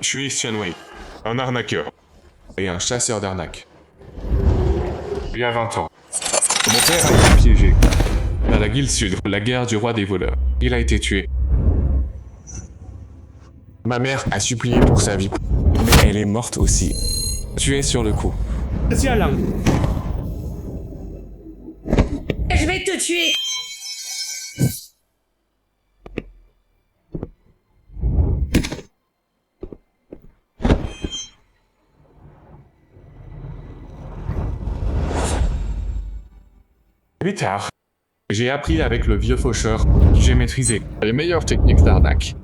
tué Xianwei, un arnaqueur et un chasseur d'arnaques. Il y a 20 ans. Mon père a été piégé à la Guilde Sud, la guerre du roi des voleurs. Il a été tué. Ma mère a supplié pour sa vie, mais elle est morte aussi, tuée sur le coup. Vas-y Alain. Je vais te tuer. Plus tard, j'ai appris avec le vieux faucheur que j'ai maîtrisé les meilleures techniques d'arnaque.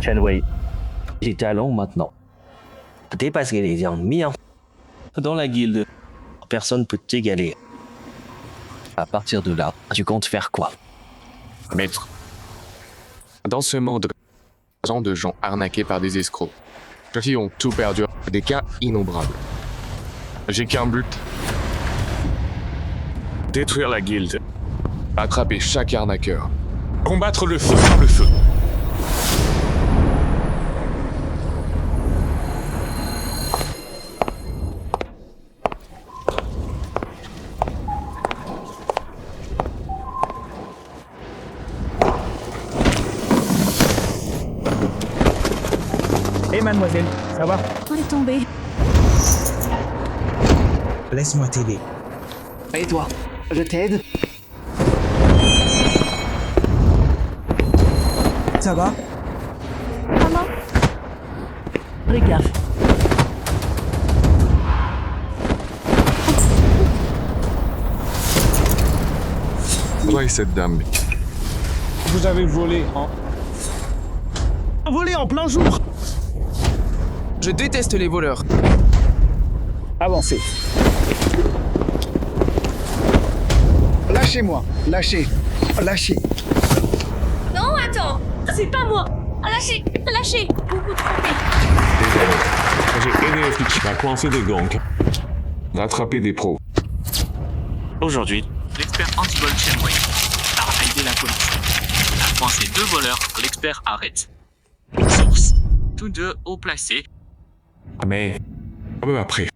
Chen-Wei, j'ai talent maintenant. Dépasser les ennemis. Dans la guilde, personne peut t'égaler. À partir de là, tu comptes faire quoi? Maître, dans ce monde, de gens arnaqués par des escrocs, qui ont tout perdu, des cas innombrables. J'ai qu'un but. Détruire la guilde. Attraper chaque arnaqueur. Combattre le feu par le feu. Hé mademoiselle, ça va? On est tombé. Laisse-moi t'aider. Et toi, je t'aide? Ça va? Maman. Fais gaffe. Toi et cette dame. Vous avez volé en... Volé en plein jour. Je déteste les voleurs. Avancez. Lâchez-moi, lâchez, lâchez. Non, attends. C'est pas moi. Lâchez, lâchez. Beaucoup trop vite. J'ai aidé les flics à coincer des gangs, d'attraper des pros. Aujourd'hui, l'expert anti-vol Chen-Wei a aidé la police. A coincé 2 voleurs que l'expert arrête. Une source. Tous deux haut placés. Mais un peu après.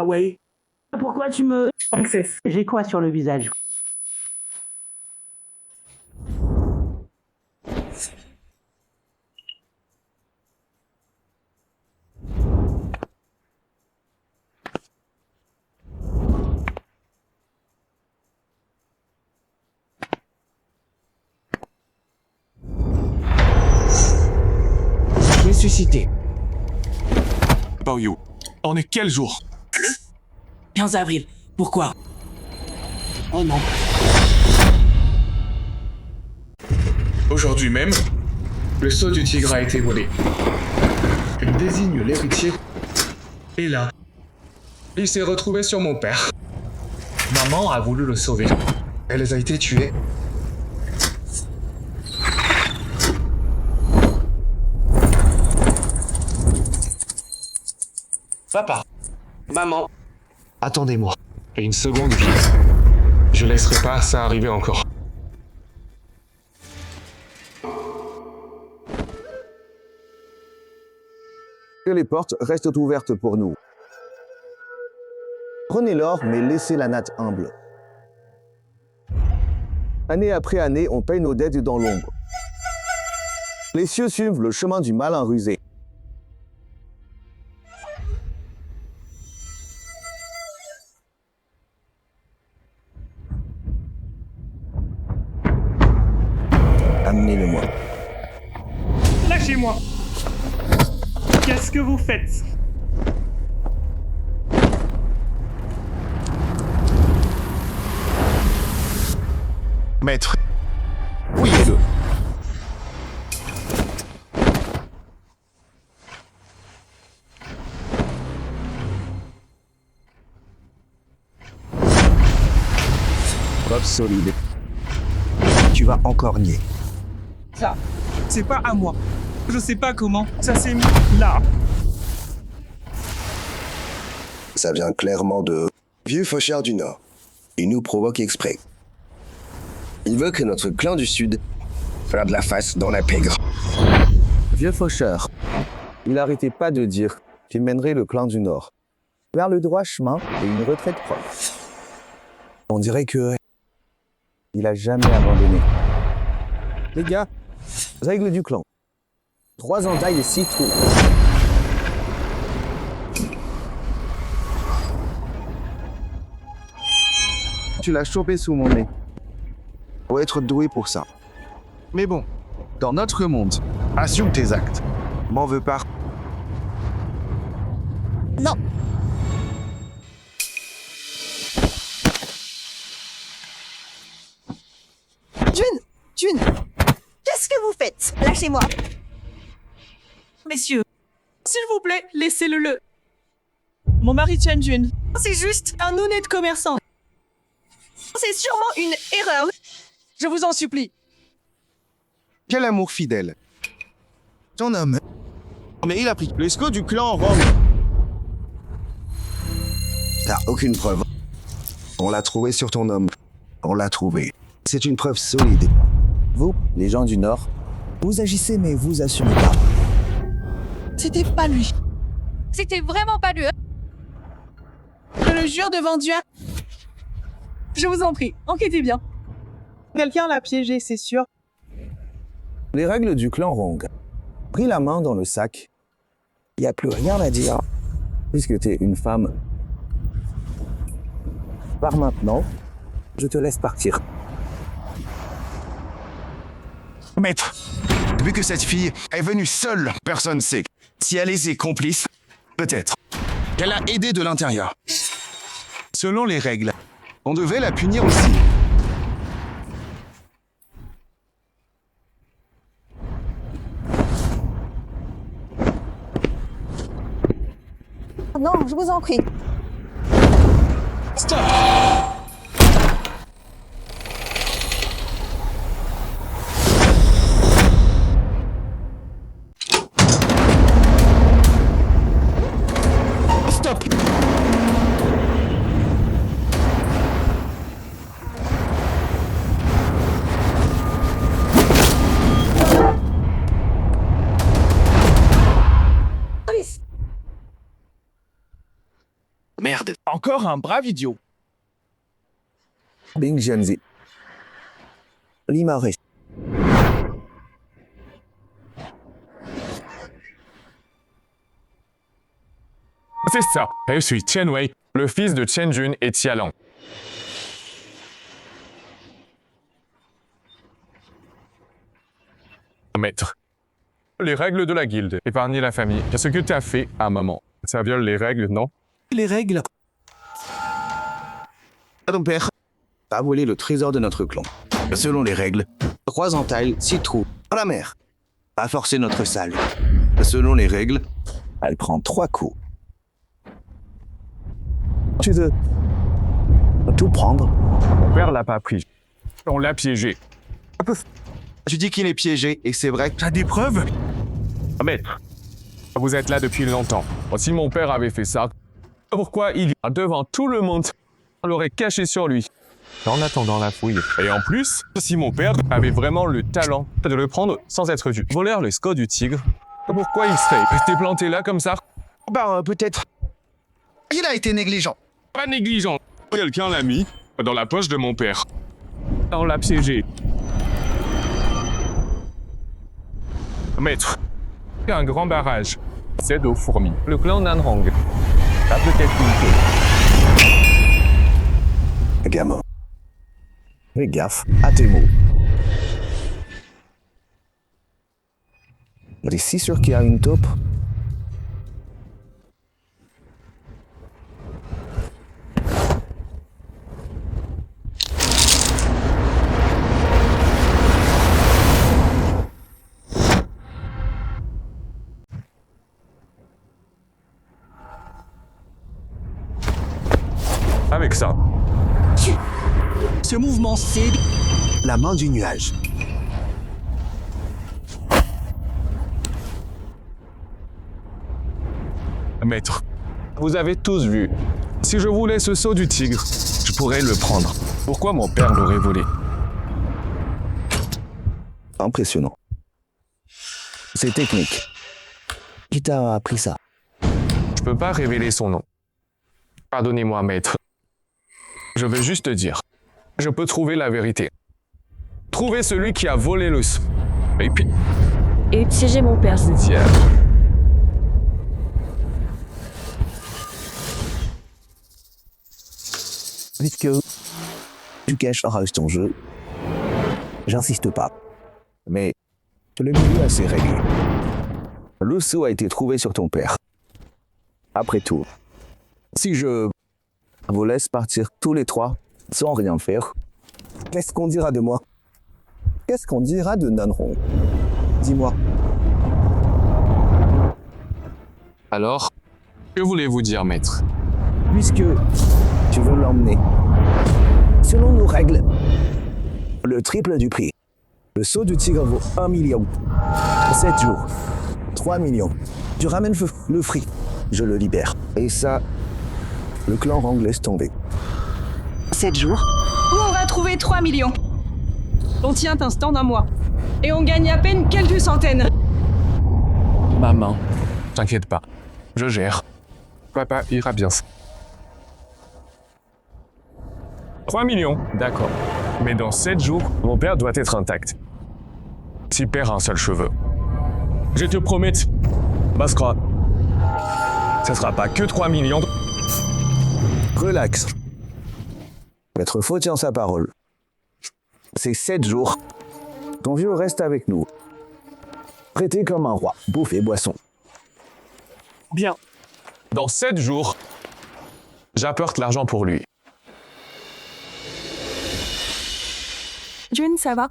Ah ouais. Pourquoi tu me... Princesse. J'ai quoi sur le visage? Ressuscité. Bao-Yu, on est quel jour? 15 avril. Pourquoi? Oh non. Aujourd'hui même, le sceau du tigre a été volé. Il désigne l'héritier. Et là, il s'est retrouvé sur mon père. Maman a voulu le sauver. Elle a été tuée. Papa, maman, attendez-moi. Une seconde, fils. Je laisserai pas ça arriver encore. Que les portes restent ouvertes pour nous. Prenez l'or, mais laissez la natte humble. Année après année, on paye nos dettes dans l'ombre. Les cieux suivent le chemin du malin rusé. Amenez-le-moi. Lâchez-moi. Qu'est-ce que vous faites? Maître. Fouillez-le. Preuve solide. Tu vas encore nier. Ça, c'est pas à moi. Je sais pas comment ça s'est mis là. Ça vient clairement de vieux faucheur du Nord. Il nous provoque exprès. Il veut que notre clan du Sud perde la face dans la pègre. Vieux faucheur, il n'arrêtait pas de dire qu'il mènerait le clan du Nord vers le droit chemin et une retraite proche. On dirait que il a jamais abandonné. Les gars, règle du clan. 3 entailles et 6 trous. Tu l'as chopé sous mon nez. Faut être doué pour ça. Mais bon, dans notre monde, assume tes actes. M'en veux pas. Non. June, qu'est-ce que vous faites? Lâchez-moi. Messieurs, s'il vous plaît, laissez-le. Mon mari Chen Jun, c'est juste un honnête commerçant. C'est sûrement une erreur. Je vous en supplie. Quel amour fidèle. Ton homme. Mais il a pris l'esco du clan Rome. T'as aucune preuve. On l'a trouvé sur ton homme. On l'a trouvé. C'est une preuve solide. Vous, les gens du Nord, vous agissez mais vous assumez pas. C'était pas lui. C'était vraiment pas lui. Je le jure devant Dieu. Je vous en prie, enquêtez bien. Quelqu'un l'a piégé, c'est sûr. Les règles du clan Rong. Pris la main dans le sac. Il n'y a plus rien à dire. Puisque t'es une femme. Par maintenant, je te laisse partir. Maître, depuis que cette fille est venue seule, personne ne sait si elle est ses complices. Peut-être qu'elle a aidé de l'intérieur. Selon les règles, on devait la punir aussi. Non, je vous en prie. Stop. Stop. Merde. Encore un brave idiot. Bing Jianzi. Limaré. C'est ça. Je suis Chen Wei, le fils de Chen Jun et Tialang. Maître, les règles de la guilde, épargner la famille. Ce que tu as fait à un moment, ça viole les règles, non? Les règles. Ton père a volé le trésor de notre clan. Selon les règles, 3 entailles, 6 trous. La mère a forcé notre salle. Selon les règles, elle prend 3 coups. Tu veux tout prendre? Mon père l'a pas pris. On l'a piégé. Tu dis qu'il est piégé et c'est vrai. T'as des preuves? Maître, vous êtes là depuis longtemps. Si mon père avait fait ça, pourquoi il, devant tout le monde, l'aurait caché sur lui en attendant la fouille? Et en plus, si mon père avait vraiment le talent de le prendre sans être vu, voler le score du tigre, pourquoi il serait resté planté là comme ça? Peut-être. Il a été négligent. Pas négligent. Quelqu'un l'a mis dans la poche de mon père. On l'a piégé. Maître, il y a un grand barrage. C'est aux fourmis. Le clan Nanhong. Ça peut être une Gamin. Fais gaffe à tes mots. T'es si sûr qu'il y a une taupe? avec ça. Ce mouvement, c'est La main du nuage. Maître, vous avez tous vu. Si je voulais ce sceau du tigre, je pourrais le prendre. Pourquoi mon père l'aurait volé? Impressionnant. C'est technique. Qui t'a appris ça? Je peux pas révéler son nom. Pardonnez-moi, maître. Je veux juste dire, je peux trouver la vérité. Trouver celui qui a volé le sceau. Et puis... Et piéger mon père. Tiens. Puisque tu caches ton jeu, j'insiste pas. Mais le milieu assez réglé. Le sceau a été trouvé sur ton père. Après tout, si je vous laisse partir tous les trois sans rien faire, qu'est-ce qu'on dira de moi? Qu'est-ce qu'on dira de Nanhong? Dis-moi. Alors, que voulez-vous dire, maître? Puisque tu veux l'emmener, selon nos règles, le triple du prix. Le sceau du tigre vaut 1 million. 7 jours. 3 millions. Tu ramènes le fric. Je le libère. Et ça, le clan Rang laisse tomber. 7 jours. Où on va trouver 3 millions. On tient un stand d'un mois. Et on gagne à peine quelques centaines. Maman, t'inquiète pas. Je gère. Papa ira bien. 3 millions, d'accord. Mais dans 7 jours, mon père doit être intact. S'il perd un seul cheveu. Je te promets, Baskra, ça sera pas que 3 millions. Relax. Maître Faux tient sa parole. C'est 7 jours. Ton vieux reste avec nous. Traité comme un roi, bouffe et boisson. Bien. Dans 7 jours, j'apporte l'argent pour lui. June, ça va?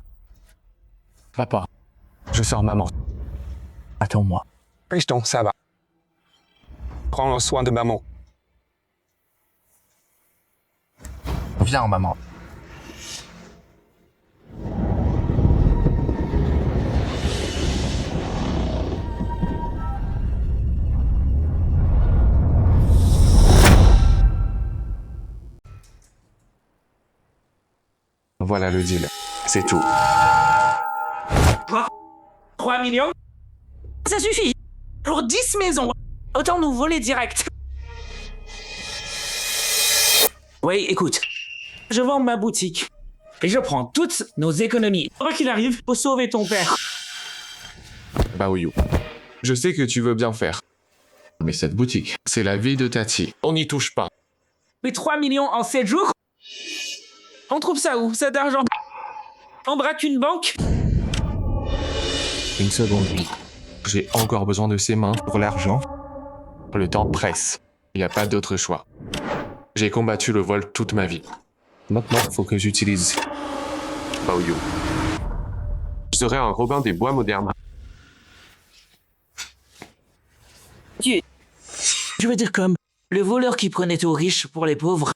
Papa, je sors maman. Attends-moi. Piston, ça va. Prends soin de maman. Viens, maman. Voilà le deal. C'est tout. Quoi? 3 millions? Ça suffit. Pour 10 maisons. Autant nous voler direct. Oui, écoute. Je vends ma boutique. Et je prends toutes nos économies. Quoi qu'il arrive, faut sauver ton père. Baoyou, je sais que tu veux bien faire. Mais cette boutique, c'est la vie de Tati. On n'y touche pas. Mais 3 millions en 7 jours? On trouve ça où, cet argent? On braque une banque? Une seconde. J'ai encore besoin de ses mains pour l'argent. Le temps presse. Il n'y a pas d'autre choix. J'ai combattu le vol toute ma vie. Maintenant, faut que j'utilise Baoyou. Je serai un Robin des Bois modernes. Dieu. Je veux dire comme le voleur qui prenait aux riches pour les pauvres.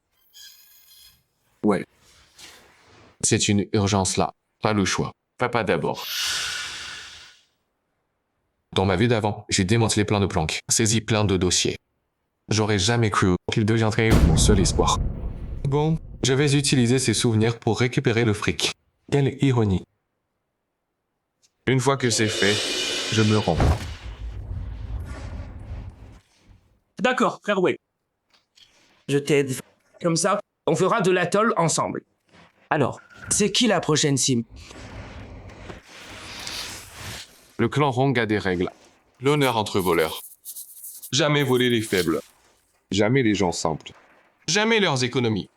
Ouais. C'est une urgence là. Pas le choix. Papa d'abord. Dans ma vie d'avant, j'ai démantelé plein de planques, saisi plein de dossiers. J'aurais jamais cru qu'il deviendrait mon seul espoir. Bon, je vais utiliser ces souvenirs pour récupérer le fric. Quelle ironie. Une fois que c'est fait, je me rends. D'accord, frère Way. Je t'aide. Comme ça, on fera de l'atoll ensemble. Alors, C'est qui la prochaine sim? Le clan Rong a des règles. L'honneur entre voleurs. Jamais voler les faibles. Jamais les gens simples. Jamais leurs économies.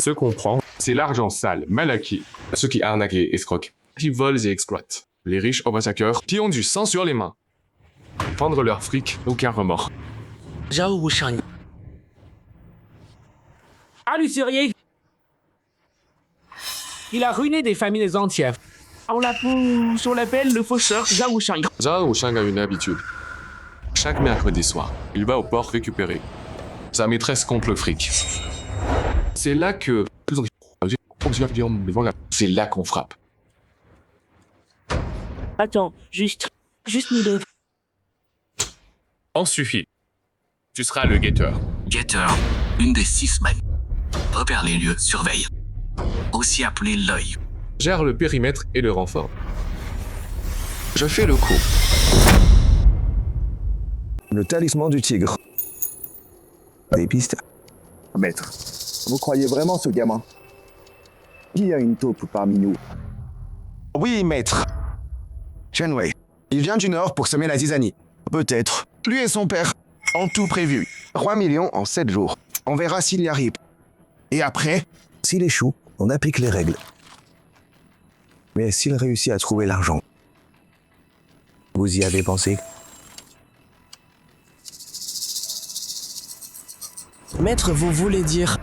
Ce qu'on prend, c'est l'argent sale, mal acquis. Ceux qui arnaquent et escroquent, qui volent et exploitent. Les riches overstackers qui ont du sang sur les mains. Prendre leur fric, aucun remords. Zhao Wushang. Ah, Lucerier! Il a ruiné des familles entières. On l'appelle le faucheur Zhao Wushang. Zhao Wushang a une habitude. Chaque mercredi soir, il va au port récupérer sa maîtresse contre le fric. C'est là que... C'est là qu'on frappe. Attends, juste nous deux. En suffit. Tu seras le guetteur. Getter, une des 6 mamies. Repère les lieux, surveille. Aussi appelé l'œil. Gère le périmètre et le renfort. Je fais le coup. Le talisman du tigre. Des pistes. Maître, vous croyez vraiment ce gamin? Qui a une taupe parmi nous? Oui, maître. Shenwei. Il vient du nord pour semer la zizanie. Peut-être. Lui et son père ont tout prévu. 3 millions en 7 jours. On verra s'il y arrive. Et après, S'il échoue, on applique les règles. Mais s'il réussit à trouver l'argent, vous y avez pensé? Maître, vous voulez dire...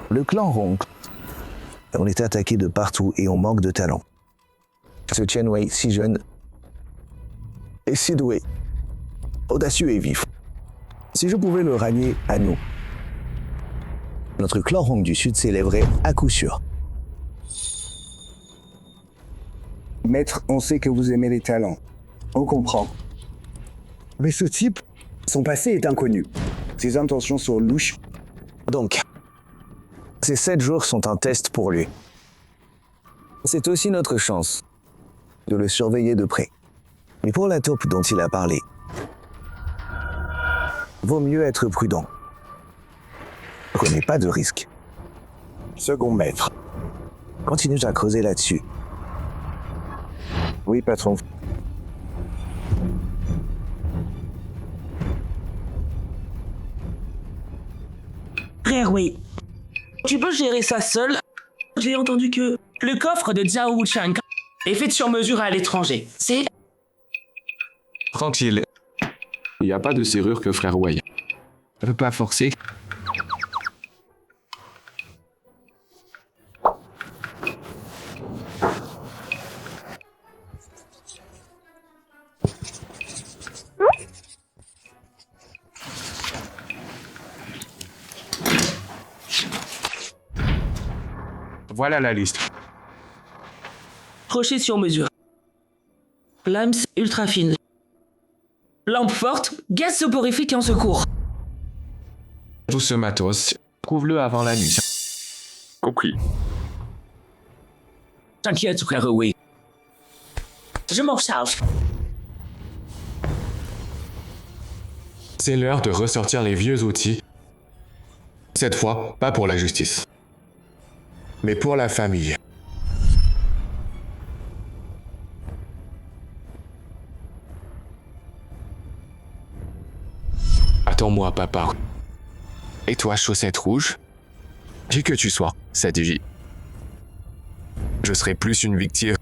Le clan Rong. On est attaqué de partout et on manque de talent. Ce Chen-Wei, si jeune, et si doué, audacieux et vif. Si je pouvais le rallier à nous, notre clan Rong du Sud s'élèverait à coup sûr. Maître, on sait que vous aimez les talents. On comprend. Mais ce type, son passé est inconnu. Ses intentions sont louches. Donc, ces 7 jours sont un test pour lui. C'est aussi notre chance de le surveiller de près. Mais pour la taupe dont il a parlé, vaut mieux être prudent. Prenez pas de risques. Second maître, continue à creuser là-dessus. Oui, patron. Frère, oui. Tu peux gérer ça seul? J'ai entendu que le coffre de Zhao Wushang est fait sur mesure à l'étranger. C'est... Tranquille. Il n'y a pas de serrure que frère Wei. Je peux pas forcer. Voilà la liste. Crochet sur mesure. Lames ultra fine. Lampe forte, gaz soporifique en secours. Tout ce matos, trouve-le avant la nuit. Compris. T'inquiète, frère, oui. Je m'en charge. C'est l'heure de ressortir les vieux outils. Cette fois, pas pour la justice, mais pour la famille. Attends-moi, papa. Et toi, chaussette rouge? Qui que tu sois, ça dit. Je serai plus une victime.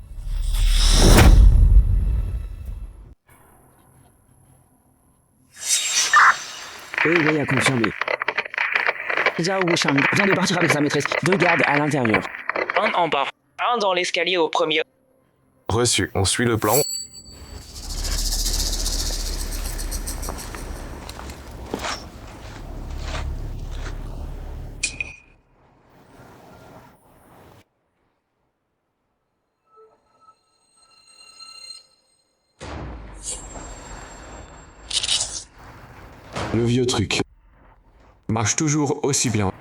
Oui, a confirmé. Zhao Wushang vient de partir avec sa maîtresse. 2 gardes à l'intérieur. Un en bas, un dans l'escalier au premier. Reçu, on suit le plan. Le vieux truc marche toujours aussi bien.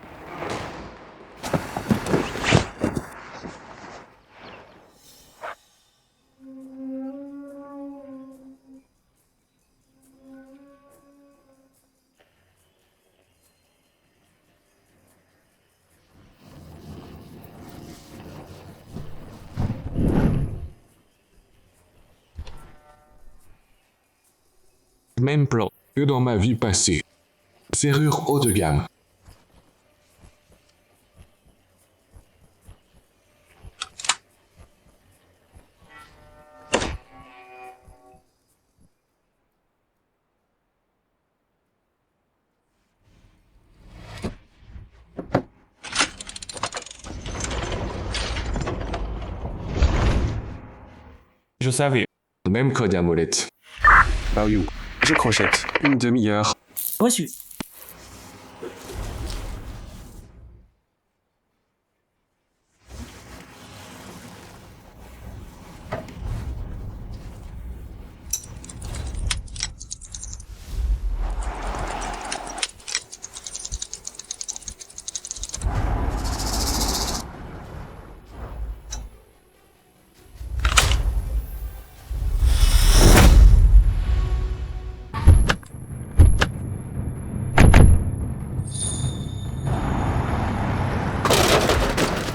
Même plan que dans ma vie passée. Serrure haut de gamme. Je savais. Même code à molette. Baoyou, je crochette. Une demi-heure. Reçu.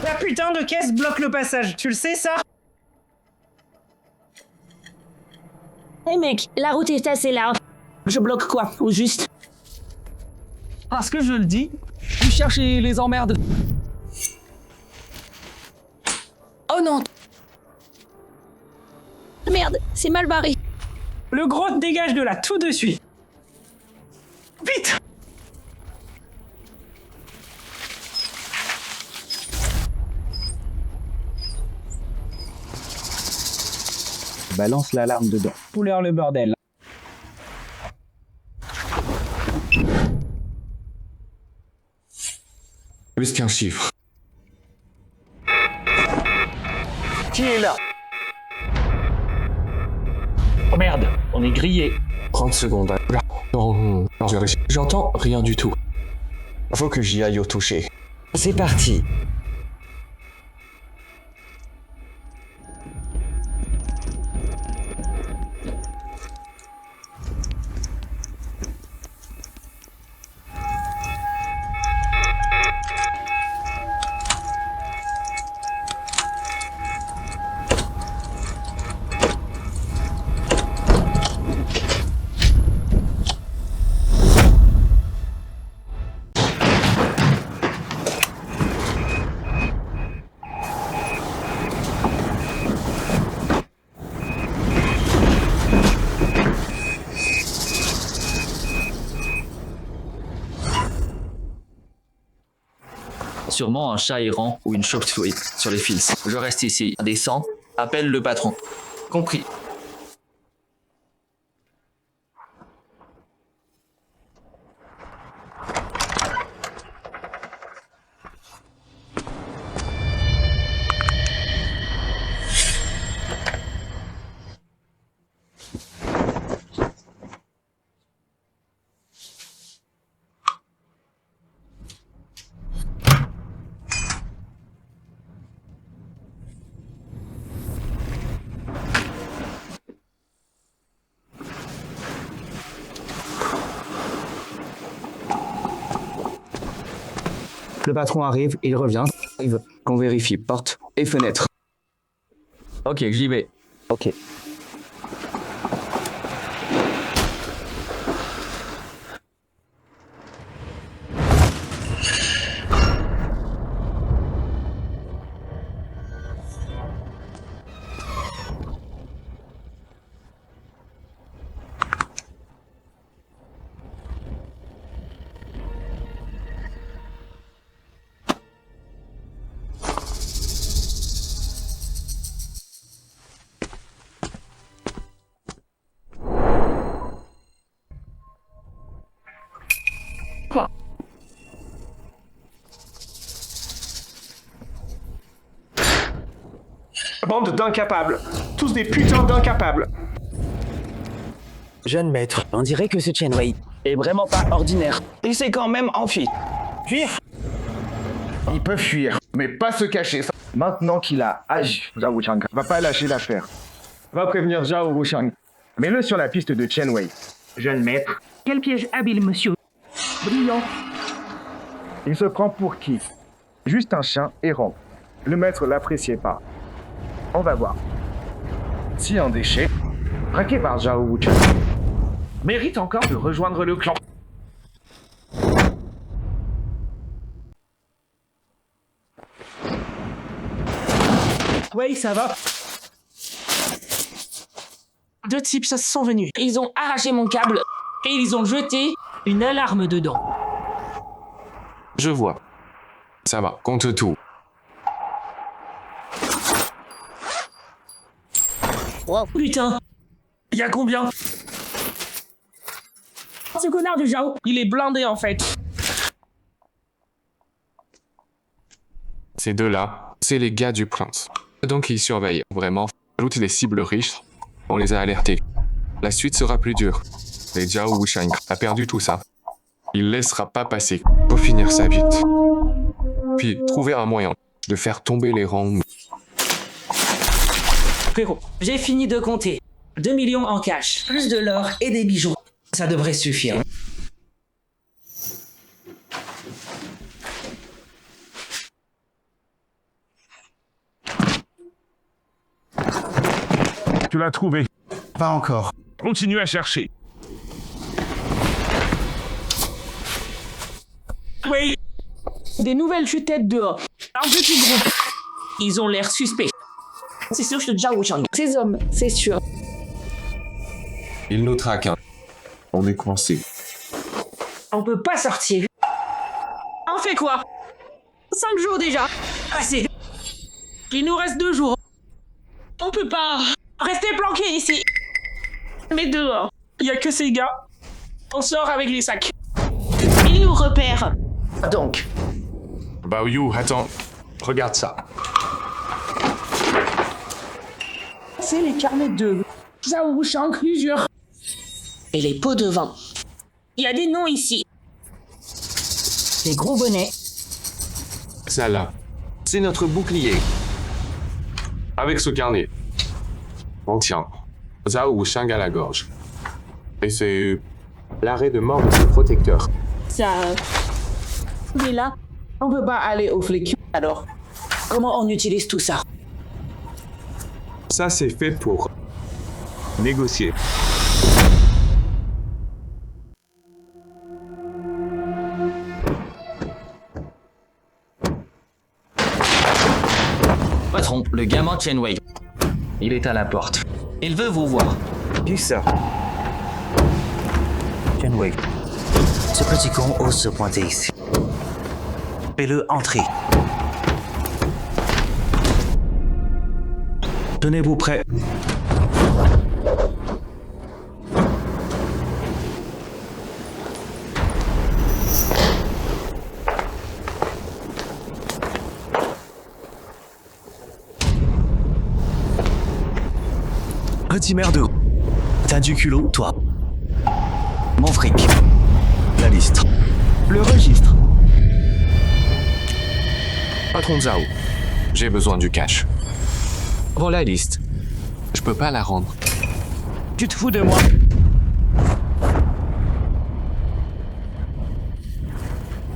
La putain de caisse bloque le passage, tu le sais ça? Hey mec, la route est assez large. Je bloque quoi, au juste? Parce que je le dis, vous cherchez les emmerdes. Oh non! Merde, c'est mal barré. Le gros dégage de là, tout de suite. Vite! Balance l'alarme dedans. Couleur le bordel. Plus qu'un chiffre. Qui est là? Oh merde, on est grillé. 30 secondes. Non, j'entends rien du tout. Faut que j'y aille au toucher. C'est parti. Sûrement un chat errant ou une chauve-souris sur les fils. Je reste ici. Descends, appelle le patron. Compris. Le patron arrive, il revient. Arrive qu'on vérifie porte et fenêtre. Ok, j'y vais. Ok. Bande d'incapables. Tous des putains d'incapables. Jeune maître, on dirait que ce Chenwei est vraiment pas ordinaire. Il s'est quand même enfui. Fuir? Il peut fuir, mais pas se cacher. Maintenant qu'il a agi, Zhao Wuchang va pas lâcher l'affaire. Va prévenir Zhao Wuchang. Mets-le sur la piste de Chenwei. Jeune maître. Quel piège habile, monsieur. Brillant. Il se prend pour qui? Juste un chien errant. Le maître l'appréciait pas. On va voir. Si un déchet, braqué par Zhao Wuchang. mérite encore de rejoindre le clan. Oui, ça va. Deux types sont venus. Ils ont arraché mon câble et ils ont jeté une alarme dedans. Je vois. Ça va, compte tout. Oh putain. Il y a combien? Ce connard de Zhao, il est blindé en fait. Ces deux-là, c'est les gars du prince. Donc ils surveillent vraiment. Ajoute des cibles riches. On les a alertés. La suite sera plus dure. Et Zhao Wushang a perdu tout ça. Il laissera pas passer. Faut finir ça vite. Puis trouver un moyen de faire tomber les rangs. Frérot, j'ai fini de compter. 2 millions en cash, plus de l'or et des bijoux. Ça devrait suffire. Tu l'as trouvé? Pas encore. Continue à chercher. Oui. Des nouvelles chutes-têtes dehors. Un petit groupe. Ils ont l'air suspects. C'est sûr que c'est Zhao Wushang. Ces hommes, c'est sûr. Il nous traque. On est coincé. On peut pas sortir. On fait quoi? 5 jours déjà. Assez. Il nous reste 2 jours. On peut pas rester planqué ici. Mais dehors, il y a que ces gars. On sort avec les sacs. Ils nous repèrent. Donc. Bao Yu, attends. Regarde ça. C'est les carnets de Zhao Wushang, plusieurs. Et les pots de vin. Il y a des noms ici. Les gros bonnets. Ça là, c'est notre bouclier. Avec ce carnet, on tient Zhao Wushang à la gorge. Et c'est l'arrêt de mort de ses protecteurs. Ça. Mais là, on peut pas aller aux flics. Alors, comment on utilise tout ça? Ça, c'est fait pour négocier. Patron, le gamin Chen Wei. Il est à la porte. Il veut vous voir. Qui ça? Chen Wei. Ce petit con ose se pointer ici. Fais-le entrer. Tenez-vous prêts. Petit merdeux. T'as du culot, toi. Mon fric. La liste. Le registre. Patron Zhao, j'ai besoin du cash. Voilà la liste. Je peux pas la rendre. Tu te fous de moi?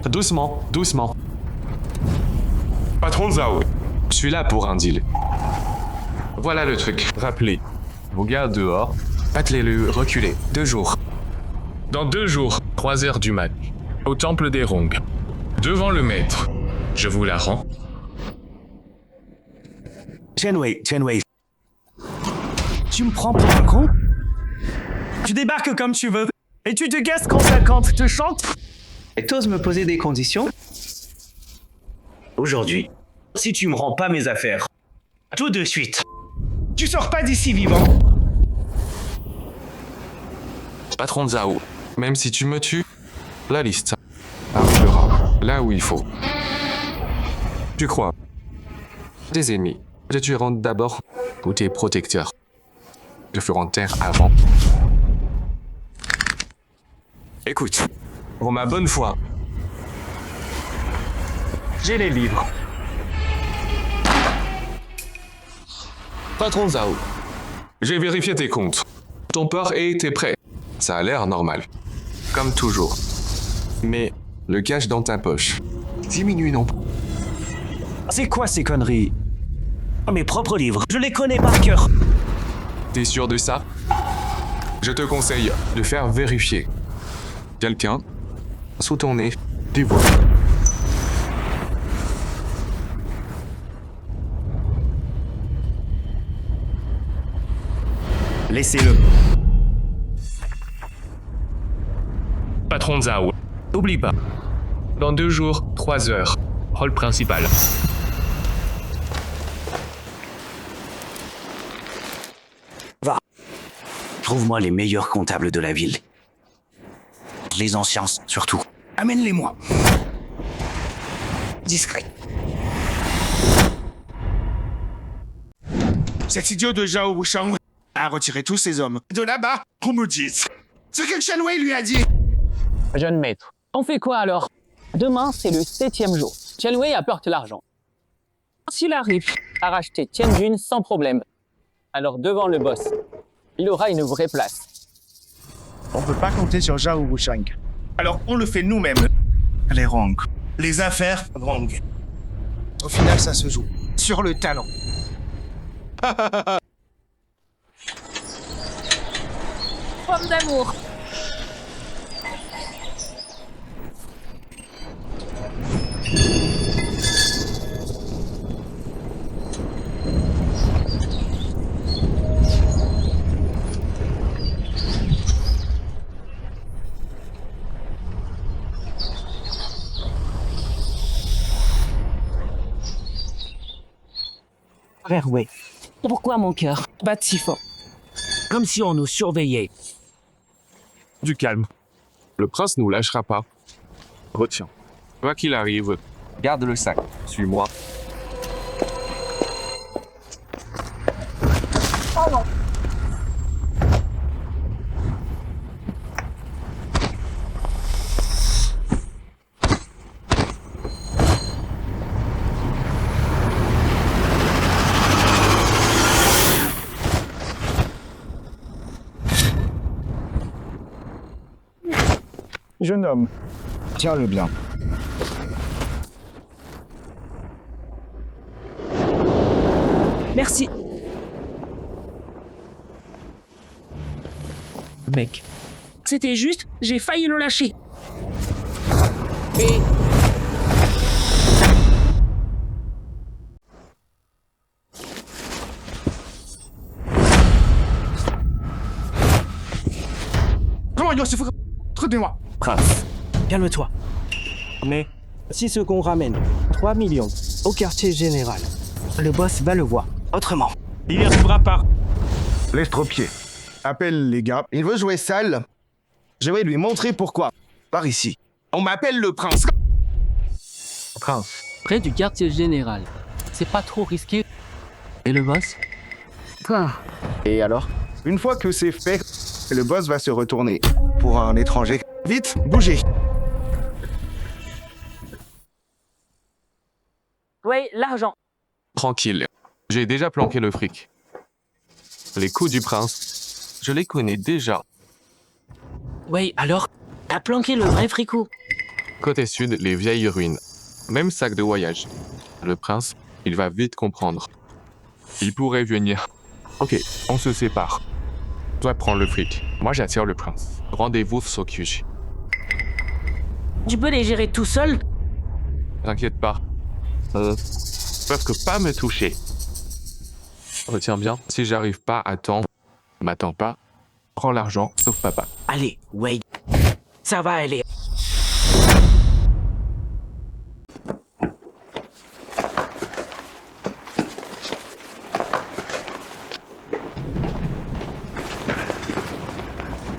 Doucement, doucement. Patron Zhao, je suis là pour un deal. Voilà le truc. Rappelez, vos gars dehors, battelez-le, reculez. 2 jours. Dans 2 jours, 3 heures du mat, au temple des Rong, devant le maître. Je vous la rends. Chen Wei. Tu me prends pour un con? Tu débarques comme tu veux, et tu te gasses quand ça cante, te chante? Et t'oses me poser des conditions? Aujourd'hui, si tu me rends pas mes affaires, tout de suite, tu sors pas d'ici vivant. Patron Zhao, même si tu me tues, la liste arrivera là où il faut. Tu crois? Des ennemis. Je tuerai d'abord tous tes protecteurs. Je ferai taire avant. Écoute, pour ma bonne foi, j'ai les livres. Patron Zhao, j'ai vérifié tes comptes. Ton port était prêt. Ça a l'air normal. Comme toujours. Mais le cash dans ta poche diminue non. C'est quoi ces conneries? Mes propres livres, je les connais par cœur. T'es sûr de ça? Je te conseille de faire vérifier. Quelqu'un, sous ton nez, dévoile. Laissez-le. Patron Zhao, n'oublie pas. Dans 2 jours, 3 heures. Rôle principal. Va. Trouve-moi les meilleurs comptables de la ville. Les anciens, surtout. Amène-les-moi. Discret. Cet idiot de Zhao Wushang a retiré tous ses hommes de là-bas, qu'on me dise ce que Chen Wei lui a dit. Jeune maître, on fait quoi alors? Demain, c'est le 7e jour. Chen Wei apporte l'argent. S'il arrive à racheter Tianjun sans problème, alors devant le boss, il aura une vraie place. On peut pas compter sur Zhao Wushang. Alors on le fait nous-mêmes. Les Rong. Les affaires Rong. Au final, ça se joue sur le talent. Pomme d'amour. Frère Wei, pourquoi mon cœur bat si fort? Comme si on nous surveillait. Du calme. Le prince nous lâchera pas. Retiens. Quoi qu'il arrive, garde le sac. Suis-moi. Oh non. Jeune homme, tiens-le bien. Merci. Mec. C'était juste, j'ai failli le lâcher. Et... Comment il se fout? Retenez-moi. Prince, calme-toi. Mais si ce qu'on ramène 3 millions au quartier général, le boss va le voir autrement. Il n'y arrivera pas. Laisse trop pied. Appelle les gars. Il veut jouer sale. Je vais lui montrer pourquoi. Par ici. On m'appelle le prince. Prince. Près du quartier général. C'est pas trop risqué. Et le boss? Et alors? Une fois que c'est fait, le boss va se retourner. Pour un étranger. Vite, bougez. Ouais, l'argent. Tranquille. J'ai déjà planqué le fric. Les coups du prince, je les connais déjà. Ouais, alors, t'as planqué le vrai fricot. Côté sud, les vieilles ruines. Même sac de voyage. Le prince, il va vite comprendre. Il pourrait venir. Ok, on se sépare. Toi, prends le fric. Moi, j'attire le prince. Rendez-vous Sokyuji. Tu peux les gérer tout seul? T'inquiète pas. Peuvent que pas me toucher. Retiens bien, si j'arrive pas à temps, m'attends pas, prends l'argent, sauf papa. Allez, Wade. Ça va aller.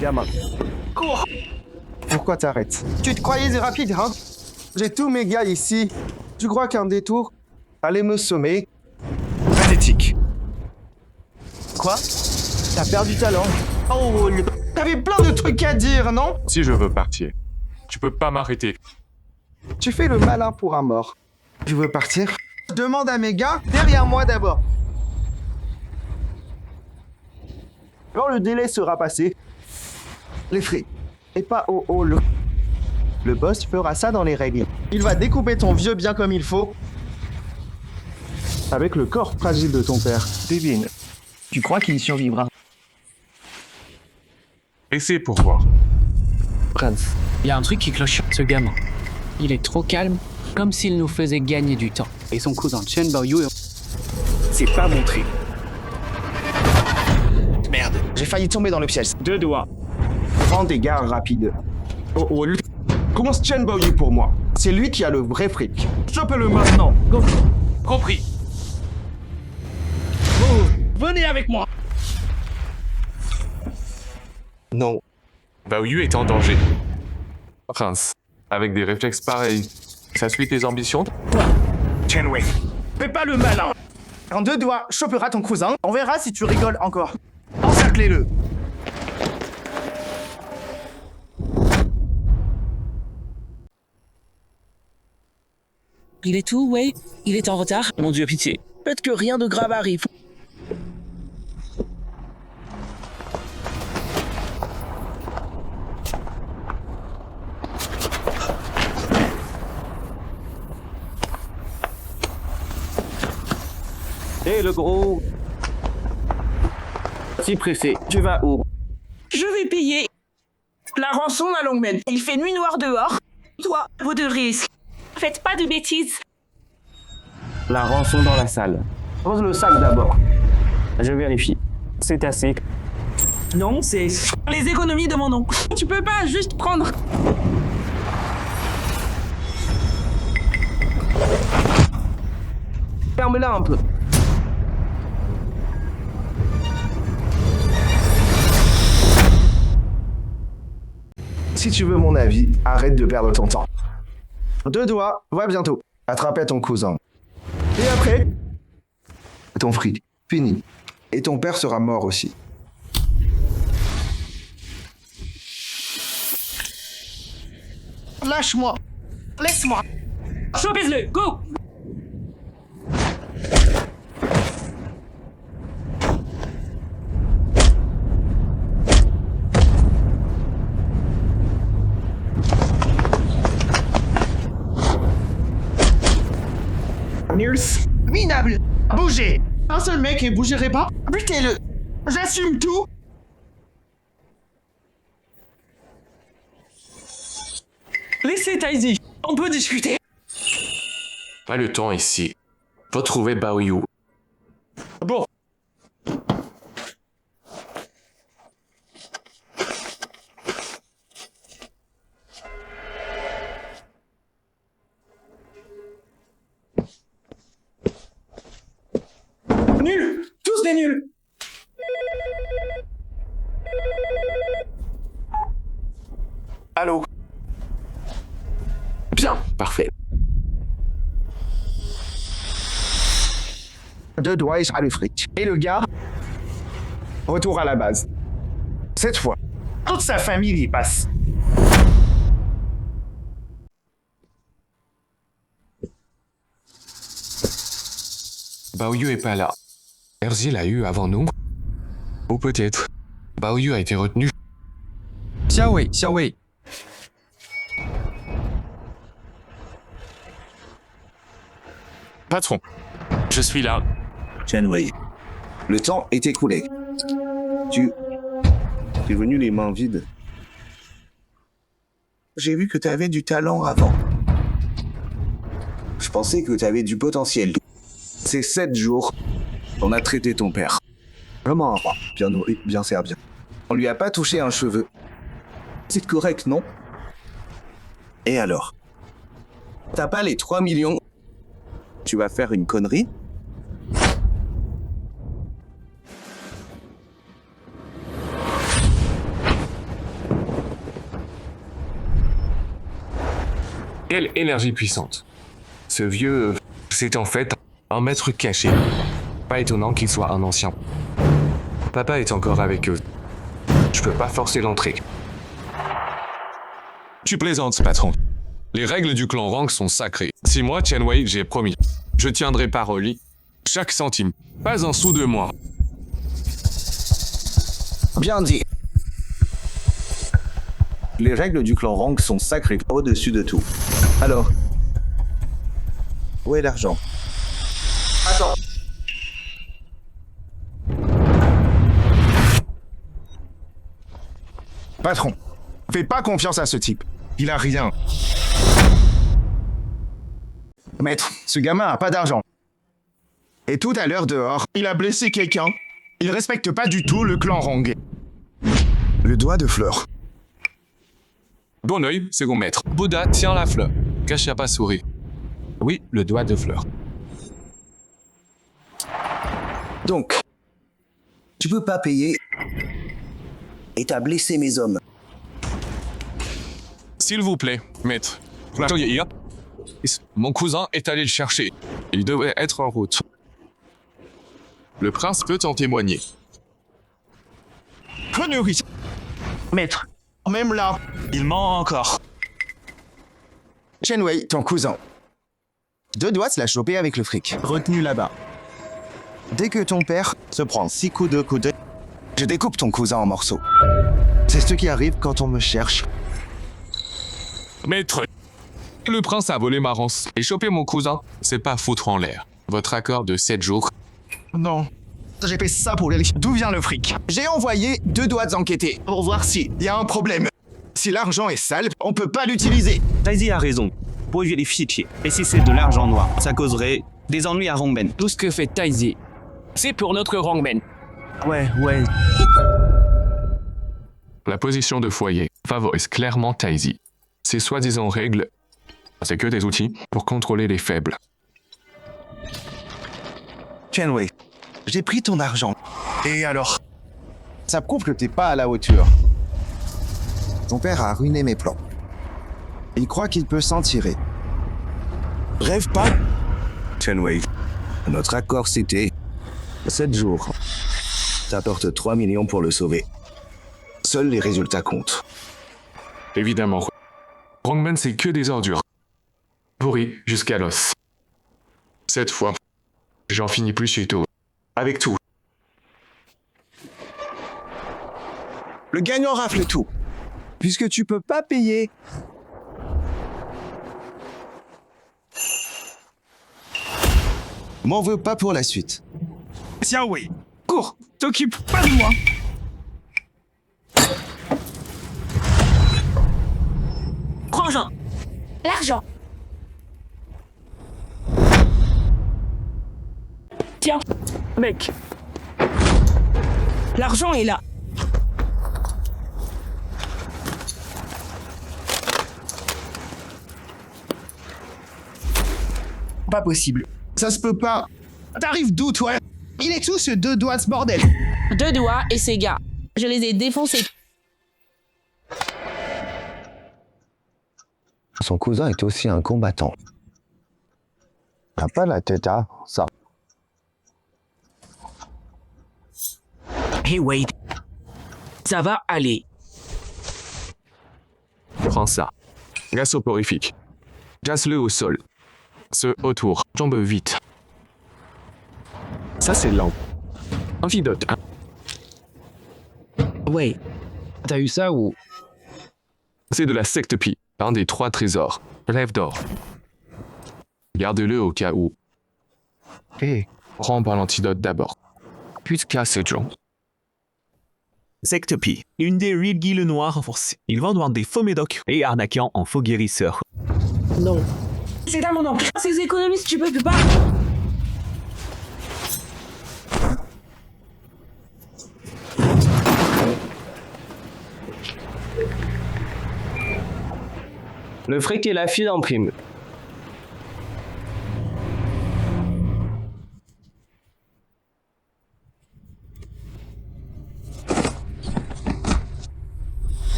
Gamin. Cours. Pourquoi t'arrêtes? Tu te croyais rapide, hein? J'ai tous mes gars ici. Tu crois qu'un détour allait me sommer? Pathétique. Quoi? T'as perdu ta langue? Oh, t'avais plein de trucs à dire, non? Si je veux partir, tu peux pas m'arrêter. Tu fais le malin pour un mort. Tu veux partir? Demande à mes gars derrière moi d'abord. Quand le délai sera passé, les frics, et pas au hall. Le boss fera ça dans les règles. Il va découper ton vieux bien comme il faut. Avec le corps fragile de ton père. Devine. Tu crois qu'il survivra? Essayez pour voir. Prince, il y a un truc qui cloche. Ce gamin, il est trop calme, comme s'il nous faisait gagner du temps. Et son cousin Chen Baoyu, c'est pas montré. Merde, j'ai failli tomber dans le piège. 2 doigts. Prends des gardes rapides. Oh, commence Chen Baoyu pour moi. C'est lui qui a le vrai fric. Chope-le maintenant. Go. Compris. Venez avec moi. Non. Baoyu est en danger. Prince, avec des réflexes pareils, ça suit tes ambitions? Chen Wei, fais pas le malin. En 2 doigts, chopera ton cousin. On verra si tu rigoles encore. Encerclez-le. Il est tout, Wei? Il est en retard? Mon Dieu, pitié. Faites que rien de grave arrive. Hé, le gros. Si pressé, tu vas où? Je vais payer la rançon à longue mène. Il fait nuit noire dehors. Toi, vous deux risques. Faites pas de bêtises. La rançon dans la salle. Pose le sac d'abord. Je vérifie. C'est assez. Non, c'est les économies de mon oncle. Tu peux pas juste prendre. Ferme-la un peu. Si tu veux mon avis, arrête de perdre ton temps. 2 doigts, vois bientôt. Attrapez ton cousin. Et après, ton fric. Fini. Et ton père sera mort aussi. Lâche-moi. Laisse-moi. Chopez-le, go! Minable. Bougez. Un seul mec et bougerez pas. Butez-le. J'assume tout. Laissez Taiji. On peut discuter. Pas le temps ici. Faut trouver Baoyu. Bon. Nuls. Tous des nuls. Allô. Bien, parfait. 2 doigts et je le fric. Et le gars, retour à la base. Cette fois, toute sa famille y passe. Baoyu est pas là. Erzi l'a eu avant nous. Ou peut-être, Baoyu a été retenu. Xiao Wei. Patron, je suis là. Chen Wei, le temps est écoulé. Tu es venu les mains vides. J'ai vu que tu avais du talent avant. Je pensais que tu avais du potentiel. Ces 7 jours, on a traité ton père. Vraiment un roi, bien nourri, bien servi. On lui a pas touché un cheveu. C'est correct, non? Et alors? T'as pas les 3 millions? Tu vas faire une connerie? Quelle énergie puissante. Ce vieux, c'est en fait un maître caché. Pas étonnant qu'il soit un ancien. Papa est encore avec eux. Je peux pas forcer l'entrée. Tu plaisantes, patron. Les règles du clan Rank sont sacrées. Si moi, Chen Wei, j'ai promis, je tiendrai parole. Chaque centime, pas un sou de moi. Bien dit. Les règles du clan Rank sont sacrées au-dessus de tout. Alors, où est l'argent? Attends. Patron, fais pas confiance à ce type. Il a rien. Maître, ce gamin a pas d'argent. Et tout à l'heure dehors, il a blessé quelqu'un. Il respecte pas du tout le clan Rong. Le doigt de fleur. Bon œil, second maître. Bouddha tient la fleur. Cache pas souris. Oui, le doigt de fleur. Donc, tu peux pas payer et t'as blessé mes hommes. S'il vous plaît, maître. Mon cousin est allé le chercher. Il devrait être en route. Le prince peut en témoigner. Connerie. Maître, Même là, il ment encore. Chen Wei, ton cousin. Deux doigts se l'a chopé avec le fric. Retenu là-bas. Dès que ton père se prend 6 coups de coude, je découpe ton cousin en morceaux. C'est ce qui arrive quand on me cherche. Maître, le prince a volé ma rance et chopé mon cousin. C'est pas foutre en l'air. Votre accord de 7 jours. Non. J'ai fait ça pour les... D'où vient le fric? J'ai envoyé 2 doigts enquêter pour voir s'il y a un problème. Si l'argent est sale, on peut pas l'utiliser. Taizi a raison. Pour les fichiers. Et si c'est de l'argent noir, ça causerait des ennuis à Rongben. Tout ce que fait Taizi, c'est pour notre Rongben. Ouais. La position de foyer favorise clairement Taizi. Ces soi-disant règles, c'est que des outils pour contrôler les faibles. Chen Wei, j'ai pris ton argent. Et alors? Ça prouve que t'es pas à la hauteur. Ton père a ruiné mes plans. Il croit qu'il peut s'en tirer. Rêve pas. Chen Wei, notre accord c'était 7 jours. T'apportes 3 millions pour le sauver. Seuls les résultats comptent. Évidemment. Rongben, c'est que des ordures. Pourri jusqu'à l'os. Cette fois, j'en finis plus chez tout. Avec tout. Le gagnant rafle tout. Puisque tu peux pas payer. M'en veux pas pour la suite. Xiao Wei, cours, t'occupe pas de moi. Frangin, L'argent. tiens, mec. L'argent est là. Pas possible. Ça se peut pas. T'arrives d'où, toi? Il est où ce 2 doigts, ce bordel? 2 doigts et ses gars. Je les ai défoncés. Son cousin est aussi un combattant. T'as pas la tête à ça. Hey Wade, ça va aller. Prends ça. Gaz soporifique. Jase-le au sol. Ce autour. Tombe vite. Ça, c'est lent. Antidote, hein. Ouais. T'as eu ça ou... C'est de la secte Pi. Un des 3 trésors. Rêve d'or. Garde-le au cas où. Et prends par l'antidote d'abord. Puis casse John. Secte Pi, une des real guildes noires renforcées. Ils vendent des faux médocs et arnaquant en faux guérisseurs. Non. C'est à mon oncle. Ces économistes, tu peux pas. Le fric et la fille en prime.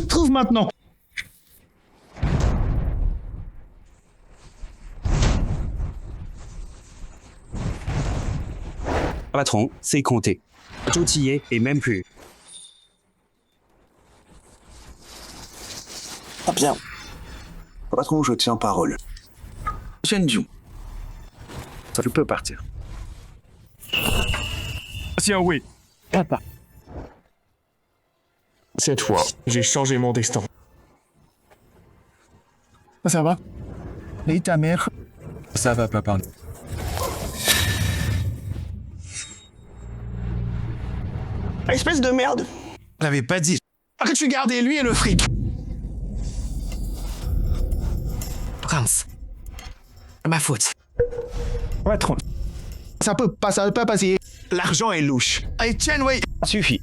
Trouve maintenant. Patron, c'est compté. Tout y est et même plus. Ah bien. Patron, je tiens parole. Shenju. Ça peut partir. Xiao Wei. Papa. Cette fois, j'ai changé mon destin. Ça va? Et ta mère? Ça va, papa. Espèce de merde. Je l'avais pas dit. Que tu gardais lui et le fric. Prince. Ma faute. Patron. Ça peut pas passer. L'argent est louche. Allez, Chen Wei. Suffit.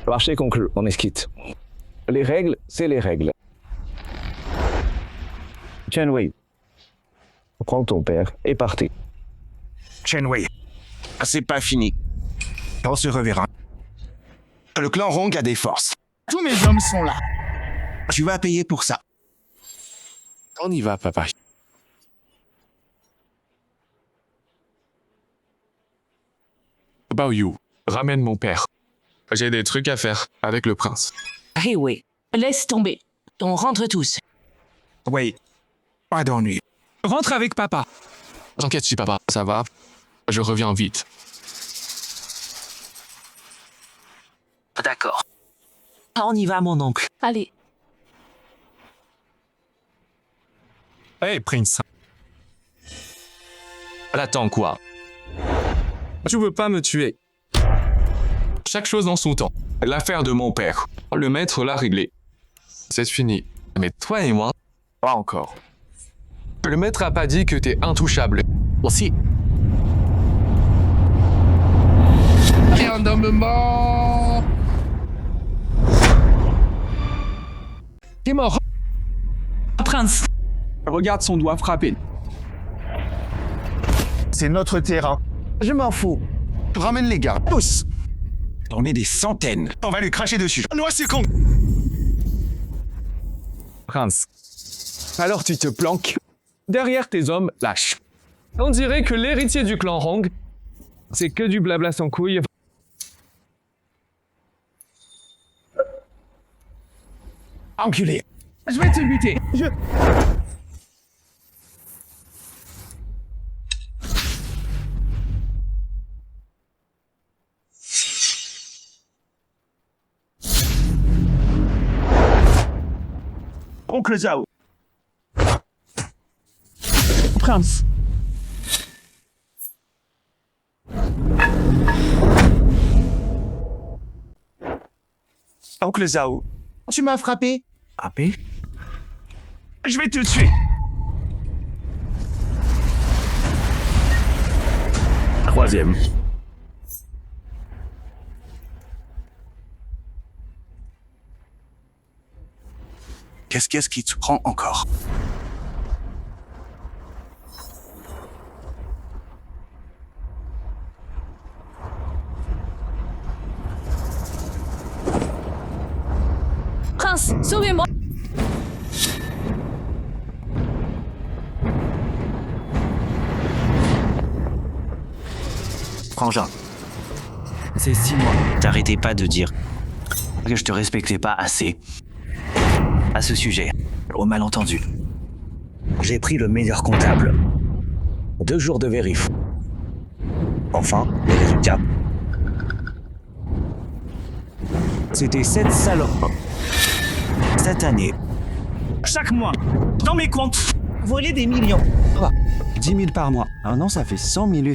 Marché conclu, on esquite. Les règles, c'est les règles. Chen Wei. Prends ton père et partez. Chen Wei. C'est pas fini. On se reverra. Le clan Rong a des forces. Tous mes hommes sont là. Tu vas payer pour ça. On y va, papa. Bao Yu, ramène mon père. J'ai des trucs à faire avec le prince. Eh oui, laisse tomber. On rentre tous. Oui, pas d'ennui. Rentre avec papa. T'inquiète si papa, ça va. Je reviens vite. D'accord. On y va, mon oncle. Allez. Hey, Prince. Attends quoi? Tu veux pas me tuer? Chaque chose en son temps. L'affaire de mon père. Le maître l'a réglée. C'est fini. Mais toi et moi, pas encore. Le maître a pas dit que t'es intouchable. Aussi. Un homme mort. T'es mort. Prince. Regarde son doigt frappé. C'est notre terrain. Je m'en fous. Ramène les gars, tous. On est des centaines. On va lui cracher dessus. Noix, c'est con. Prince. Alors tu te planques derrière tes hommes lâches. On dirait que l'héritier du clan Rong, c'est que du blabla sans couilles. Enculé. Je vais te buter. Oncle Zhao. Prince. Oncle Zhao. Tu m'as frappé. Frappé? Je vais te tuer. Troisième. Qu'est-ce qui te prend encore? Prince, sauvez-moi. Frangin. C'est 6 mois. T'arrêtais pas de dire que je te respectais pas assez. À ce sujet, au malentendu. J'ai pris le meilleur comptable. 2 jours de vérif. Enfin, les résultats. C'était 7 salopes. Cette année. Chaque mois, dans mes comptes, Voler des millions. 10 000 par mois. Un an, ça fait 100 000.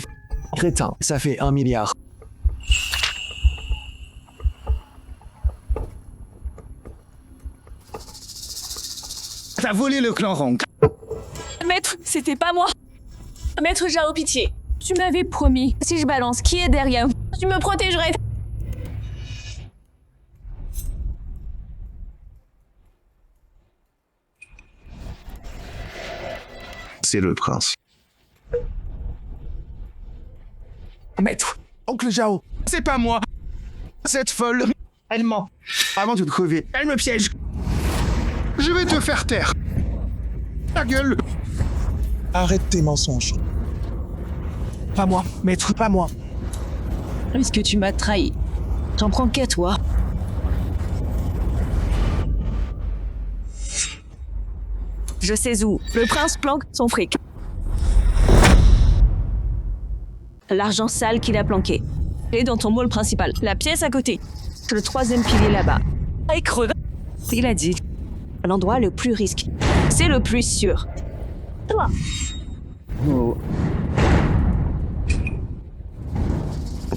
Crétin, ça fait 1 milliard. T'as volé le clan Rong. Maître, c'était pas moi. Maître Zhao, pitié. Tu m'avais promis, si je balance qui est derrière, tu me protégerais. C'est le prince. Maître, oncle Zhao, c'est pas moi. Cette folle, elle ment. Avant de te crever, elle me piège. Je vais te faire taire. Ta gueule. arrête tes mensonges. Pas moi, maître, pas moi. Puisque tu m'as trahi, t'en prends qu'à toi. Je sais où. Le prince planque son fric. L'argent sale qu'il a planqué. Et dans ton môle principal. La pièce à côté. C'est le 3e pilier là-bas. Et creux. Il a dit. L'endroit le plus risqué. C'est le plus sûr. Toi. Oh.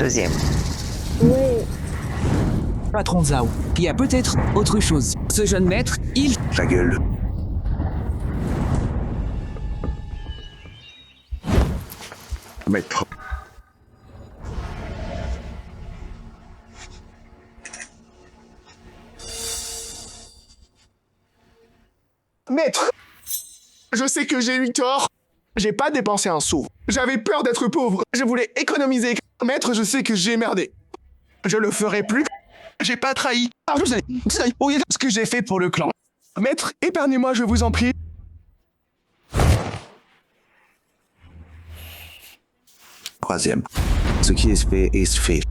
Deuxième. Patron Zhao, il y a peut-être autre chose. Ce jeune maître, il... Ta gueule. Maître. Maître, je sais que j'ai eu tort. J'ai pas dépensé un sou. J'avais peur d'être pauvre. Je voulais économiser. Maître, je sais que j'ai merdé. Je le ferai plus. J'ai pas trahi. Ah, vous savez ce que j'ai fait pour le clan. Maître, épargnez-moi, je vous en prie. Troisième. Ce qui est fait.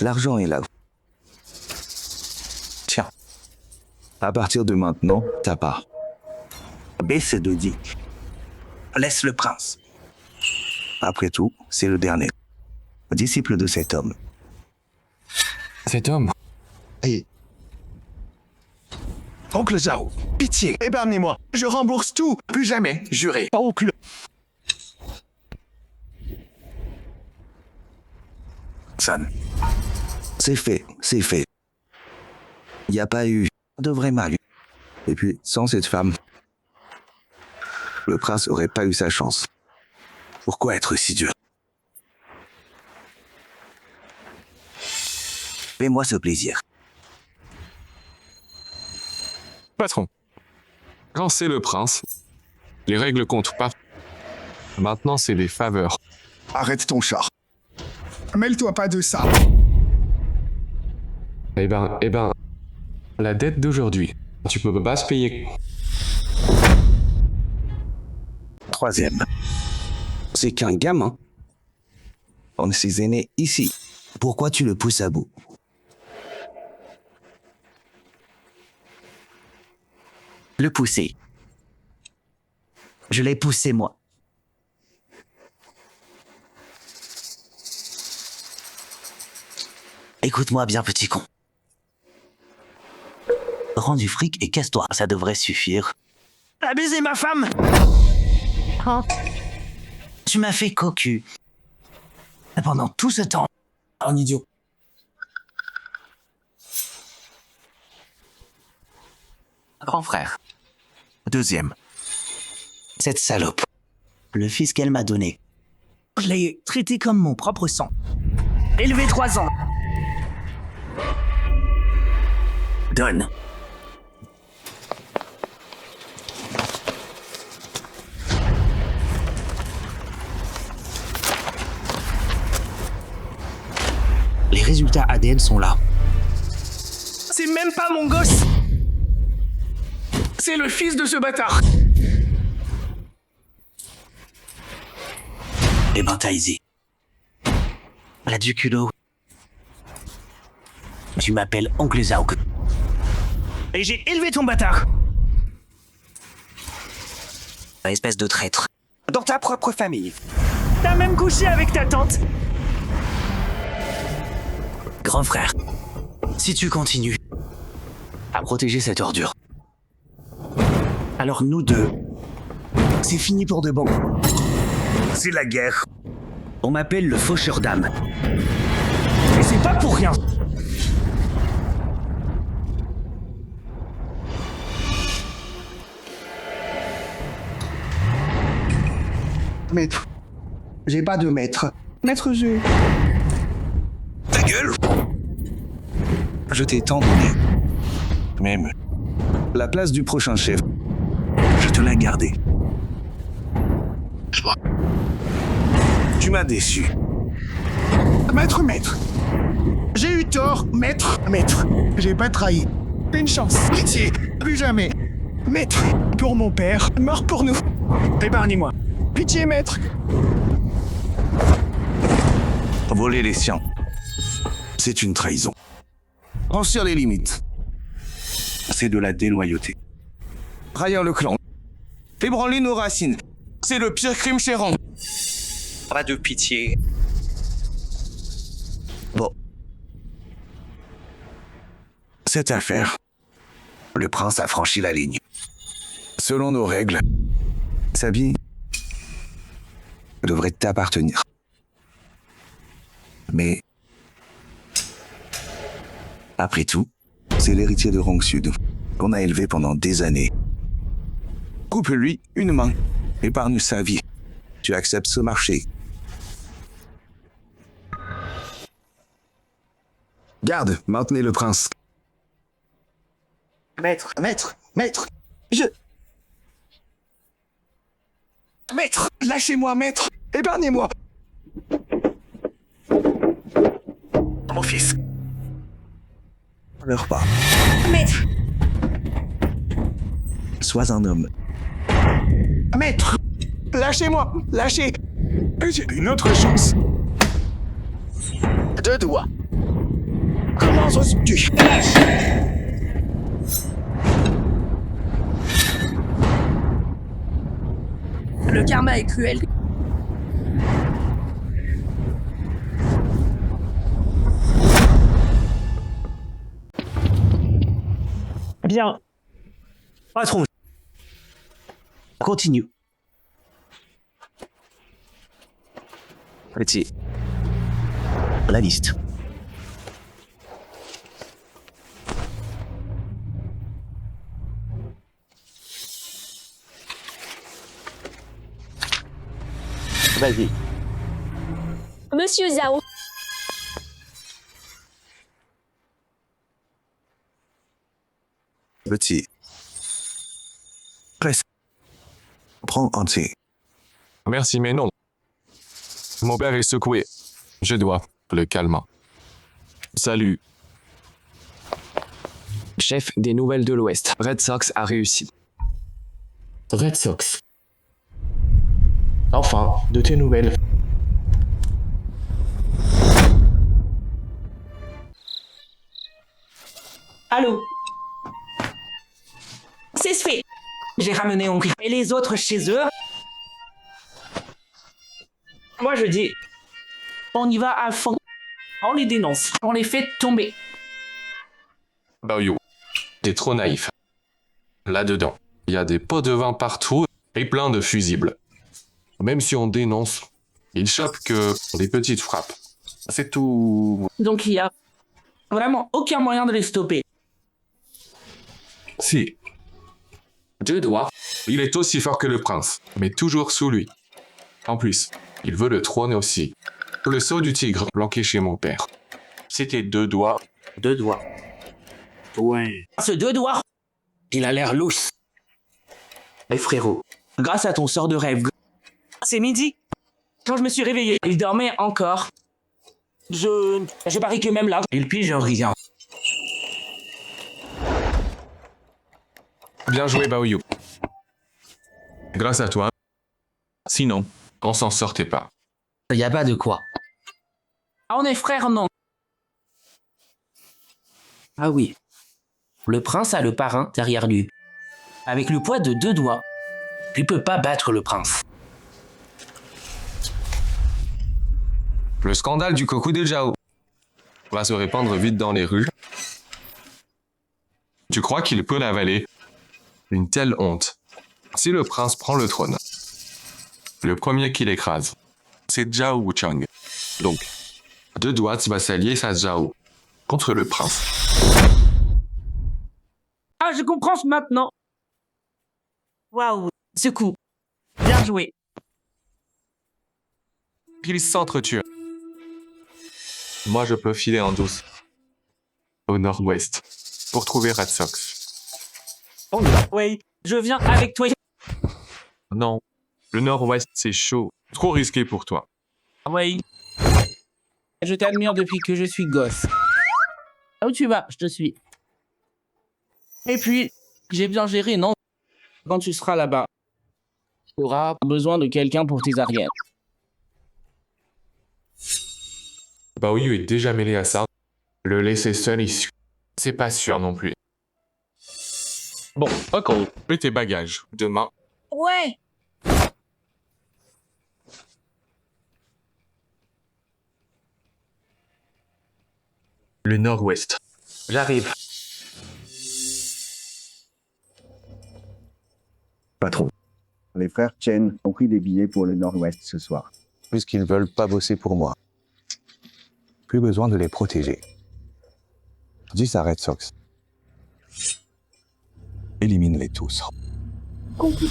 L'argent est là. Tiens. À partir de maintenant, ta part. Baisse de 10. Laisse le prince. Après tout, c'est le dernier. Disciple de cet homme. Cet homme. Hey. Oncle Zhao, pitié, épargnez-moi. Je rembourse tout. Plus jamais, juré. Oncle. San. C'est fait. Il n'y a pas eu de vrai mal. Et puis, sans cette femme, le prince aurait pas eu sa chance. Pourquoi être si dur? Fais-moi ce plaisir. Patron, quand c'est le prince, les règles comptent pas. Maintenant, c'est des faveurs. Arrête ton char. Mêle-toi pas de ça. Eh ben, la dette d'aujourd'hui, tu peux pas se payer. Troisième. C'est qu'un gamin. On est ses aînés ici. Pourquoi tu le pousses à bout? Le pousser. Je l'ai poussé, moi. Écoute-moi bien, petit con. Rends du fric et casse-toi, ça devrait suffire. Abuser ma femme! Oh. Tu m'as fait cocu. Pendant tout ce temps. Un idiot. Grand frère. Deuxième. Cette salope. Le fils qu'elle m'a donné. Je l'ai traité comme mon propre sang. Élevé 3 ans. Donne. Les résultats ADN sont là. C'est même pas mon gosse. C'est le fils de ce bâtard. Eh ben, Taizé. La du culot. Tu m'appelles Oncle Zhao. Et j'ai élevé ton bâtard. Espèce de traître. Dans ta propre famille. T'as même couché avec ta tante. Grand frère, si tu continues à protéger cette ordure, alors nous deux, c'est fini pour de bon. C'est la guerre. On m'appelle le faucheur d'âme. Et c'est pas pour rien. Maître. J'ai pas de maître. Maître Zhu. Ta gueule! Je t'ai tant donné. Même la place du prochain chef, je te l'ai gardée. Tu m'as déçu. Maître. J'ai eu tort, maître. J'ai pas trahi. Une chance. Pitié. Plus jamais. Maître. Pour mon père. Mort pour nous. Épargnez-moi. Pitié, maître. Voler les siens, c'est une trahison. Franchir les limites, c'est de la déloyauté. Trahir le clan. Ébranler nos racines. C'est le pire crime chez Rang. Pas de pitié. Bon. Cette affaire, le prince a franchi la ligne. Selon nos règles, sa vie devrait t'appartenir. Mais après tout, c'est l'héritier de Rang Sud qu'on a élevé pendant des années. Coupe-lui une main, épargne sa vie. Tu acceptes ce marché. Garde, maintenez le prince. Maître, Maître, lâchez-moi, maître. Épargnez-moi. Mon fils. Pleure pas. Maître. Sois un homme. Maître. Lâchez-moi. Lâchez. J'ai une autre chance. 2 doigts. Comment oses-tu? Le karma est cruel. Bien. Patron. Continue. Petit. La liste. Vas-y. Monsieur Zhao. Petit. Presse. Prends un thé. Merci, mais non. Mon père est secoué. Je dois le calmer. Salut. Chef des nouvelles de l'Ouest. Red Sox a réussi. Red Sox. Enfin, de tes nouvelles. Allô? C'est fait. J'ai ramené Henri et les autres chez eux. Moi je dis, on y va à fond. On les dénonce, on les fait tomber. Baoyu, t'es trop naïf. Là-dedans, il y a des pots de vin partout et plein de fusibles. Même si on dénonce, ils chopent que des petites frappes. C'est tout. Donc il y a vraiment aucun moyen de les stopper. Si. 2 doigts. Il est aussi fort que le prince, mais toujours sous lui. En plus, il veut le trône aussi. Le sceau du tigre planqué chez mon père. C'était 2 doigts. 2 doigts. Ouais. Ce 2 doigts, Il a l'air louche. les frérots, grâce à ton sort de rêve, c'est midi. Quand je me suis réveillé, il dormait encore. Je parie que même là, Il pige rien. Bien joué, Baoyu. Grâce à toi. Sinon, on s'en sortait pas. Y a pas de quoi. on est frères, non? Ah oui. Le prince a le parrain derrière lui. Avec le poids de 2 doigts, tu peux pas battre le prince. Le scandale du Koku de Zhao va se répandre vite dans les rues. Tu crois qu'il peut l'avaler? Une telle honte. Si le prince prend le trône, le premier qu'il écrase, c'est Zhao Wuchang. Donc, 2 doigts va s'allier à Zhao contre le prince. Ah, je comprends maintenant. Waouh, ce coup. Bien joué. Ils s'entretuent. Moi, je peux filer en douce. Au nord-ouest. Pour trouver Red Sox. On y va. Oui, je viens avec toi. Non. Le nord-ouest, c'est chaud. Trop risqué pour toi. Oui. Je t'admire depuis que je suis gosse. Où tu vas? Je te suis. Et puis, j'ai bien géré, non? Quand tu seras là-bas, tu auras besoin de quelqu'un pour tes arrières. Baoyu est déjà mêlé à ça. Le laisser seul ici, c'est pas sûr non plus. Bon, ok. Fais tes bagages. Demain. Ouais. Le nord-ouest. J'arrive. Patron. Les frères Chen ont pris des billets pour le Nord-Ouest ce soir. Puisqu'ils veulent pas bosser pour moi. Plus besoin de les protéger. Dis à Red Sox. Élimine-les tous. Compris.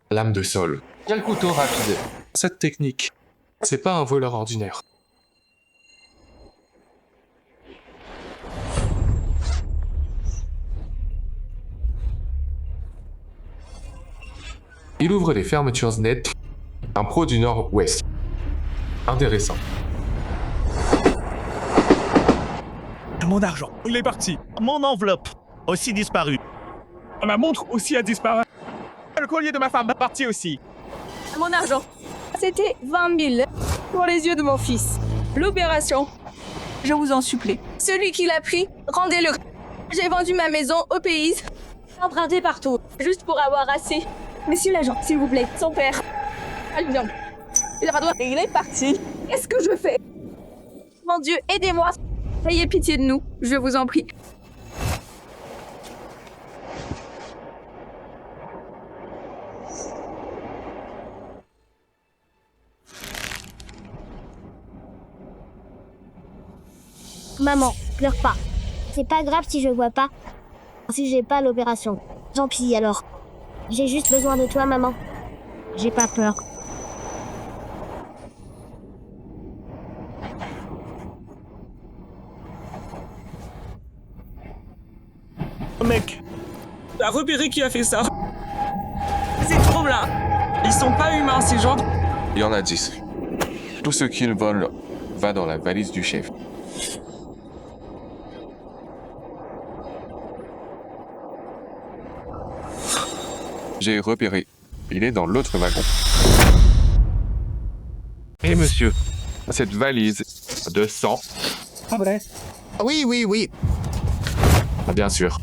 Lame de sol. Il y a le couteau rapide. Cette technique, c'est pas un voleur ordinaire. Il ouvre les fermetures nettes. Un pro du nord-ouest. Intéressant. Mon argent, il est parti. Mon enveloppe, aussi disparue. Ma montre aussi a disparu. Le collier de ma femme est parti aussi. Mon argent. C'était 20 000 pour les yeux de mon fils. L'opération. Je vous en supplie. Celui qui l'a pris, rendez-le. J'ai vendu ma maison au pays. Emprunté partout. Juste pour avoir assez. Monsieur l'agent, s'il vous plaît. Son père. Allez, viens. Il a pas droit. Et il est parti. Qu'est-ce que je fais? Mon Dieu, aidez-moi. Ayez pitié de nous. Je vous en prie. Maman, pleure pas. C'est pas grave si je vois pas. Si j'ai pas l'opération. Tant pis alors. J'ai juste besoin de toi, maman. J'ai pas peur. Mec, t'as repéré qui a fait ça? C'est trop là. Ils sont pas humains, ces gens. Il y en a 10. Tout ce qu'ils volent va dans la valise du chef. J'ai repéré. Il est dans l'autre wagon. Et monsieur, cette valise de sang. Ah vrai? Oui, oui, oui. Bien sûr.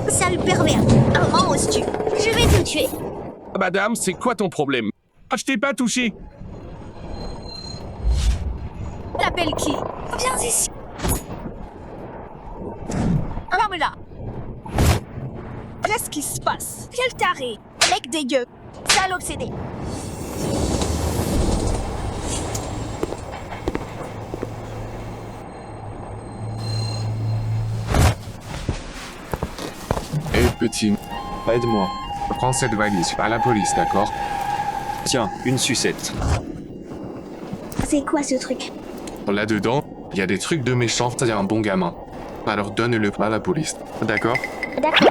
Sale pervers. Comment oses-tu? Je vais te tuer. Madame, c'est quoi ton problème? Ah, je t'ai pas touché. T'appelles qui? Viens ici. Ferme-la. Qu'est-ce qui se passe? Quel taré. Mec dégueu. Sale obsédé. Hé petit, aide-moi. Prends cette valise à la police, d'accord? Tiens, une sucette. C'est quoi ce truc? Là-dedans, il y a des trucs de méchants, c'est-à-dire un bon gamin. Alors donne-le à la police, d'accord? D'accord.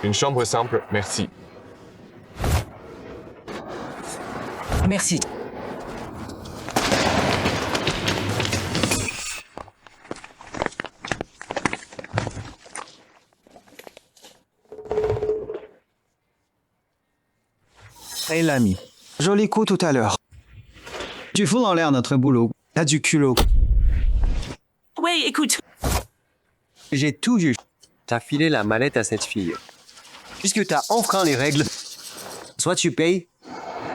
Une chambre simple, merci. Merci. Hey l'ami, joli coup tout à l'heure. Tu fous en l'air notre boulot. T'as du culot. Ouais, écoute. J'ai tout vu. T'as filé la mallette à cette fille. Puisque t'as enfreint les règles, Soit tu payes,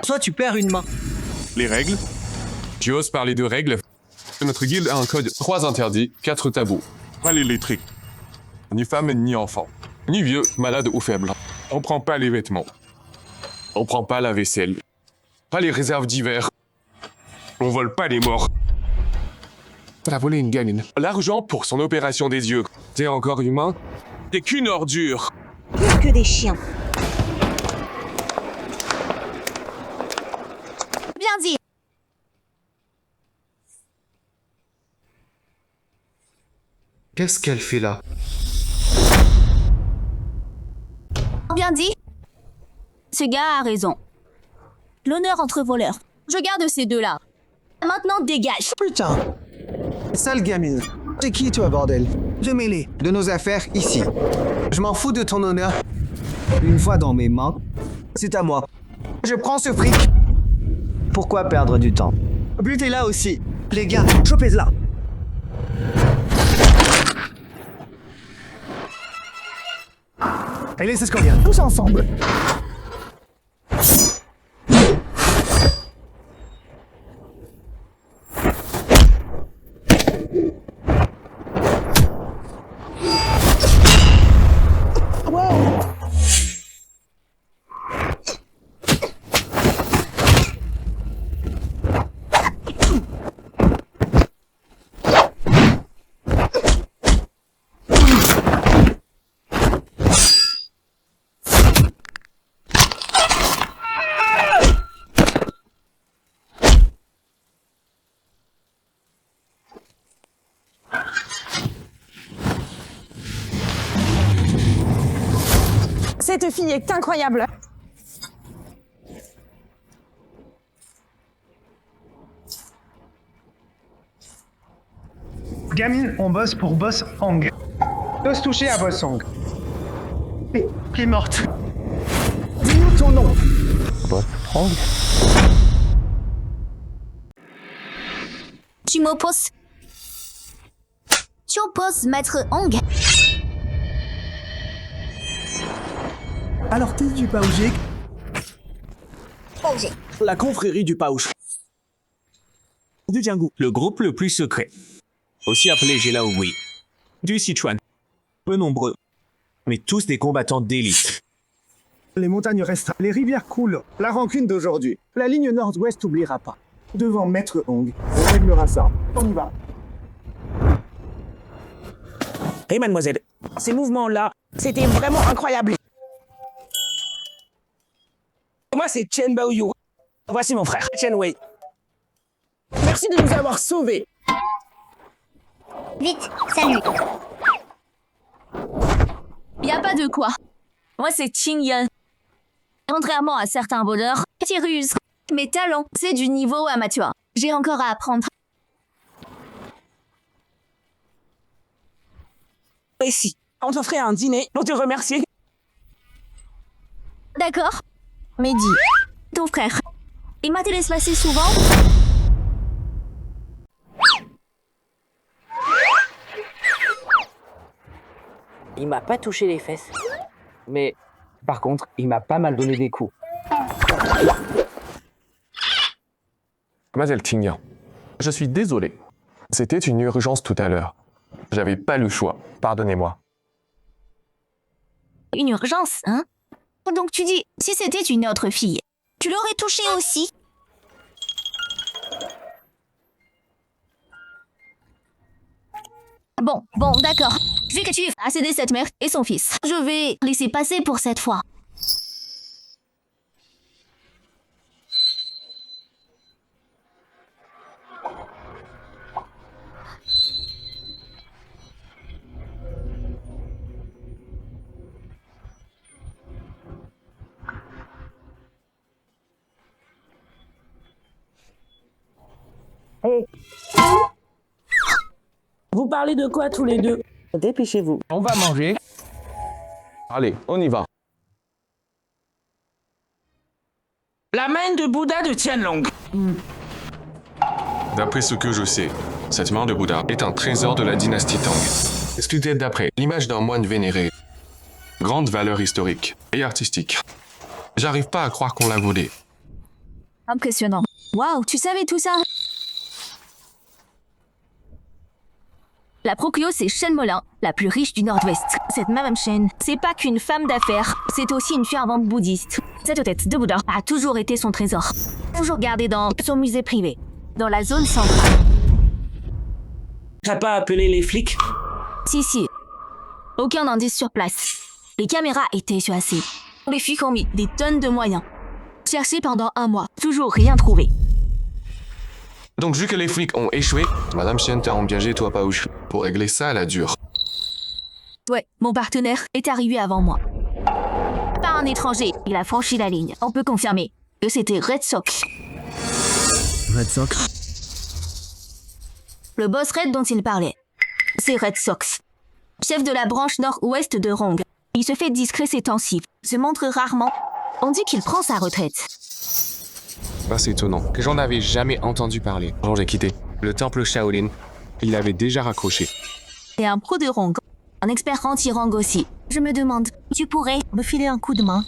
soit tu perds une main. Les règles? Tu oses parler de règles? Notre guilde a un code. 3 interdits, 4 tabous. Pas l'électrique. Ni femme, ni enfant. Ni vieux, malade ou faible. On prend pas les vêtements. On prend pas la vaisselle. Pas les réserves d'hiver. On vole pas les morts. T'as volé une gamine. L'argent pour son opération des yeux. T'es encore humain? T'es qu'une ordure. Plus que des chiens. Bien dit. Qu'est-ce qu'elle fait là? Bien dit. Ce gars a raison. L'honneur entre voleurs. Je garde ces deux-là. Maintenant, dégage. Putain. Sale gamine. C'est qui toi, bordel? Je mêlé de nos affaires ici. Je m'en fous de ton honneur. Une fois dans mes mains, c'est à moi. Je prends ce fric. Pourquoi perdre du temps? Butez-la aussi. Les gars, chopez-la. Allez, c'est ce qu'on vient. Tous ensemble. Cette fille est incroyable. Gamine, on bosse pour Boss Hang. Ose toucher à Boss Hang. Qui est morte. Dis-nous ton nom. Boss Hang. Tu m'opposes. Tu opposes Maître Hang. Alors t'es du Paoujic? Paoujic. La confrérie du Paouj. Du Jianggu. Le groupe le plus secret. Aussi appelé Gelaoui. Du Sichuan. Peu nombreux. Mais tous des combattants d'élite. Les montagnes restent, les rivières coulent. La rancune d'aujourd'hui. La ligne nord-ouest n'oubliera pas. Devant Maître Hong, on réglera ça. On y va. Hé mademoiselle, ces mouvements-là, c'était vraiment incroyable. Moi, c'est Chen Baoyu. Voici mon frère, Chen Wei. Merci de nous avoir sauvés. Vite, salut. Y a pas de quoi. Moi, c'est Qing Yan. Contrairement à certains voleurs, qui rusent, mes talents, c'est du niveau amateur. J'ai encore à apprendre. Et si, on t'offrait un dîner pour te remercier. D'accord. Mais dis, ton frère, il m'a laissé passer souvent? Il m'a pas touché les fesses. Mais, par contre, il m'a pas mal donné des coups. Mademoiselle Tingyan, je suis désolé. C'était une urgence tout à l'heure. J'avais pas le choix. Pardonnez-moi. Une urgence, hein? Donc tu dis, si c'était une autre fille, tu l'aurais touchée aussi? Bon, d'accord. Vu que tu as cédé cette mère et son fils, je vais laisser passer pour cette fois. Hey. Vous parlez de quoi tous les deux? Dépêchez-vous. On va manger. Allez, on y va. La main de Bouddha de Tianlong. D'après ce que je sais, cette main de Bouddha est un trésor de la dynastie Tang. Sculptée d'après l'image d'un moine vénéré. Grande valeur historique et artistique. J'arrive pas à croire qu'on l'a volé. Impressionnant. Waouh, tu savais tout ça? La Proclio, c'est Shen Molin, la plus riche du Nord-Ouest. Cette Madame Shen, c'est pas qu'une femme d'affaires, c'est aussi une fervente bouddhiste. Cette tête de Bouddha a toujours été son trésor. Toujours gardée dans son musée privé, dans la zone centrale. T'as pas appelé les flics? Si. Aucun indice sur place. Les caméras étaient effacées. Les flics ont mis des tonnes de moyens. Cherché pendant 1 mois, toujours rien trouvé. Donc, vu que les flics ont échoué, Madame Shen t'a engagé, toi, Paouche, pour régler ça à la dure. Ouais, mon partenaire est arrivé avant moi. Pas un étranger, il a franchi la ligne. On peut confirmer que c'était Red Sox. Red Sox? Le boss Red dont il parlait, c'est Red Sox. Chef de la branche nord-ouest de Rong. Il se fait discret ces temps-ci, se montre rarement. On dit qu'il prend sa retraite. Bah, c'est étonnant, que j'en avais jamais entendu parler. Quand j'ai quitté le temple Shaolin, il avait déjà raccroché. Et un pro de Rong, un expert anti-Rong aussi. Je me demande, tu pourrais me filer un coup de main?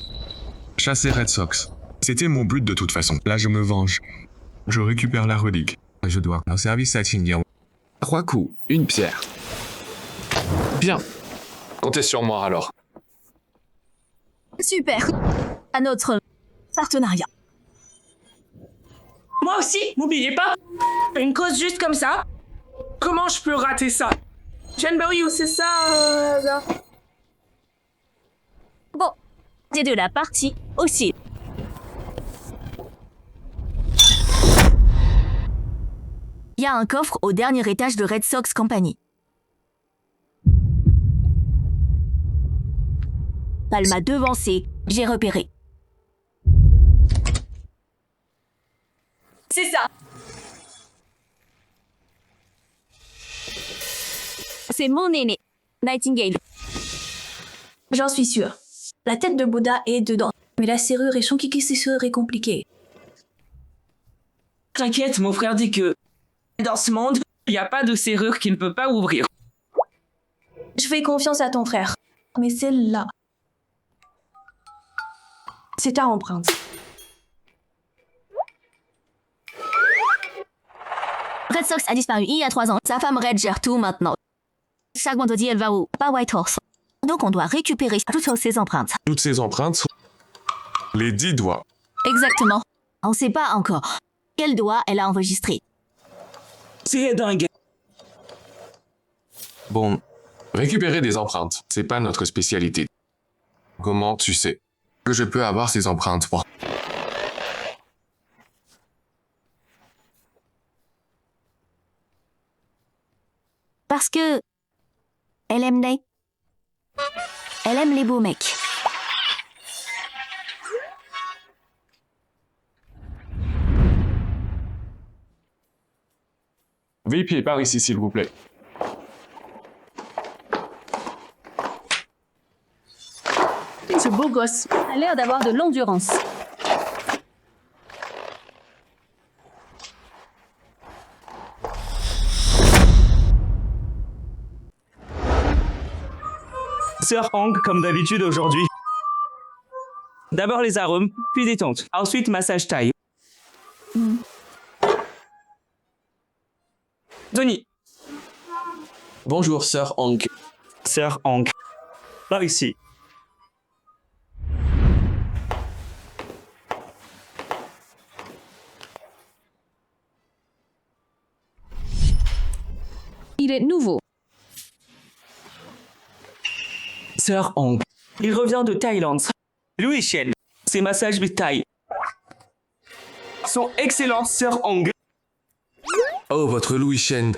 Chasser Red Sox. C'était mon but de toute façon. Là, je me venge. Je récupère la relique. Je dois un service à Xinjiang. 3 coups, 1 pierre. Bien. Comptez sur moi alors. Super. À notre partenariat. Moi aussi, n'oubliez pas. Une cause juste comme ça. Comment je peux rater ça? Chen Baoyu, c'est ça, là. Bon, c'est de la partie aussi. Il y a un coffre au dernier étage de Red Sox Company. Elle m'a devancé, j'ai repéré. C'est ça. C'est mon aîné, Nightingale. J'en suis sûre. La tête de Bouddha est dedans, mais la serrure et Shankiki, c'est serait compliqué. T'inquiète, mon frère dit que dans ce monde, il n'y a pas de serrure qu'il ne peut pas ouvrir. Je fais confiance à ton frère, mais celle-là, c'est ta empreinte. Red Sox a disparu il y a 3 ans. Sa femme Red gère tout maintenant. Chaque vendredi, elle va au Pas White Horse. Donc on doit récupérer toutes ses empreintes. Toutes ces empreintes sont les 10 doigts. Exactement. On sait pas encore quel doigt elle a enregistré. C'est dingue. Bon, récupérer des empreintes, c'est pas notre spécialité. Comment tu sais que je peux avoir ces empreintes, moi? Parce que elle aime Ney. Elle aime les beaux mecs. VP, par ici, s'il vous plaît. Ce beau gosse a l'air d'avoir de l'endurance. Sir Hang, comme d'habitude aujourd'hui. D'abord les arômes, puis détente. Ensuite massage taille. Tony. Bonjour, Sir Hang. Sir Hang. Par ici. Il est nouveau. Sir Hang. Il revient de Thaïlande. Louis Shen. Ses massages de taille. Son excellent Sir Hang. Oh, votre Louis Shen.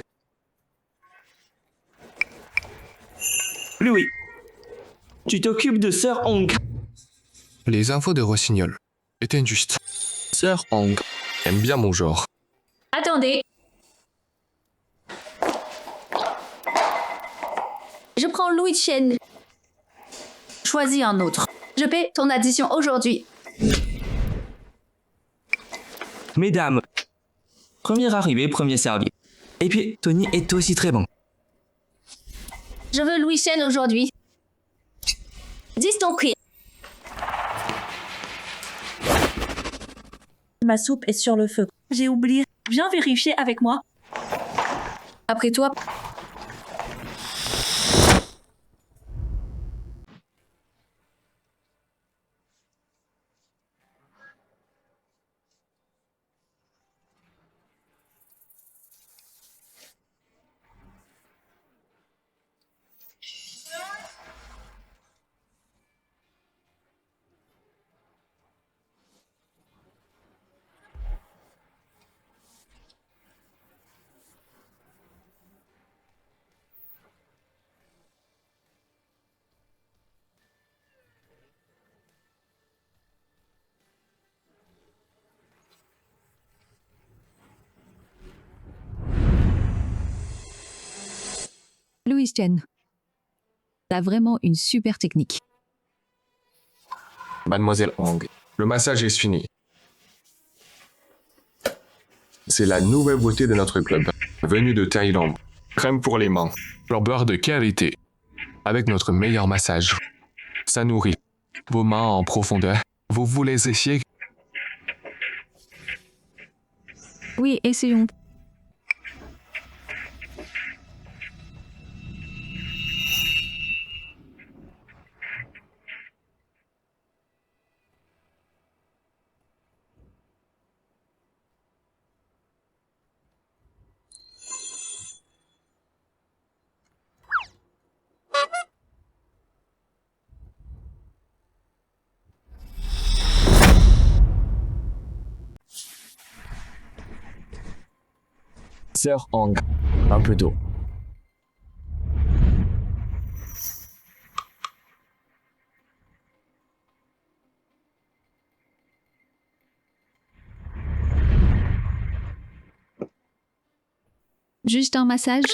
Louis. Tu t'occupes de Sir Hang. Les infos de Rossignol étaient justes. Sir Hang aime bien mon genre. Attendez. Je prends Louis Chen. Choisis un autre. Je paie ton addition aujourd'hui. Mesdames. Premier arrivé, premier servi. Et puis, Tony est aussi très bon. Je veux Louis Chen aujourd'hui. 10 ton prix. Ma soupe est sur le feu. J'ai oublié. Viens vérifier avec moi. Après toi. Louise Chen, t'as vraiment une super technique. Mademoiselle Hong, le massage est fini. C'est la nouvelle beauté de notre club, venue de Thaïlande. Crème pour les mains, leur beurre de qualité, avec notre meilleur massage. Ça nourrit vos mains en profondeur. Vous voulez essayer? Oui, essayons. Sœur Hong, un peu d'eau. Juste un massage?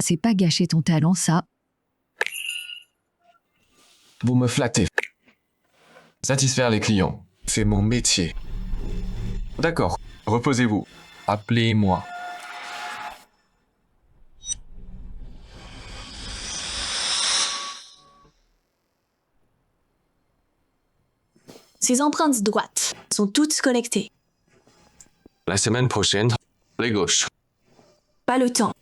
C'est pas gâcher ton talent, ça. Vous me flattez. Satisfaire les clients, c'est mon métier. D'accord, reposez-vous. Appelez-moi. Ces empreintes droites sont toutes collectées. La semaine prochaine, les gauches. Pas le temps.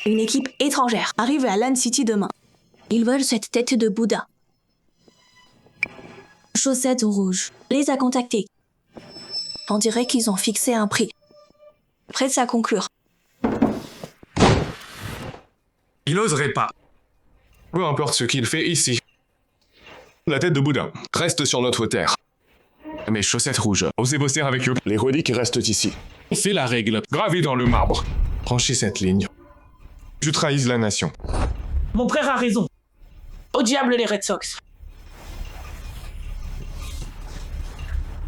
Une équipe étrangère arrive à Lan City demain. Ils veulent cette tête de Bouddha. Chaussettes rouges. Les a contactés. On dirait qu'ils ont fixé un prix. Prêts à conclure. Il n'oserait pas. Peu importe ce qu'il fait ici. La tête de Bouddha reste sur notre terre. Mes chaussettes rouges, osez bosser avec eux. Les reliques restent ici. C'est la règle, gravée dans le marbre. Franchez cette ligne. Je trahis la nation. Mon frère a raison. Au diable les Red Sox.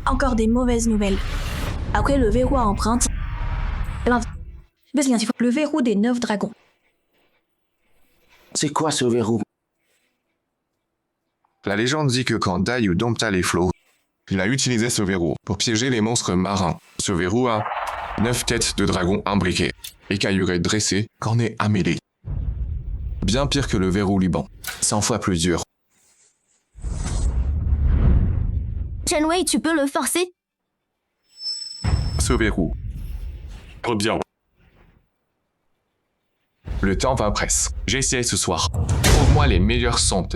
Encore des mauvaises nouvelles. Après le verrou à empreinte, le verrou des 9 dragons. C'est quoi ce verrou? La légende dit que quand Dai dompta les flots, il a utilisé ce verrou pour piéger les monstres marins. Ce verrou a 9 têtes de dragon imbriquées, écaillurées dressées, cornets améliées. Bien pire que le verrou Liban, 100 fois plus dur. Shenwei, tu peux le forcer? Ce verrou. Bien. Le temps va presse. J'ai essayé ce soir. Trouve-moi les meilleurs sons.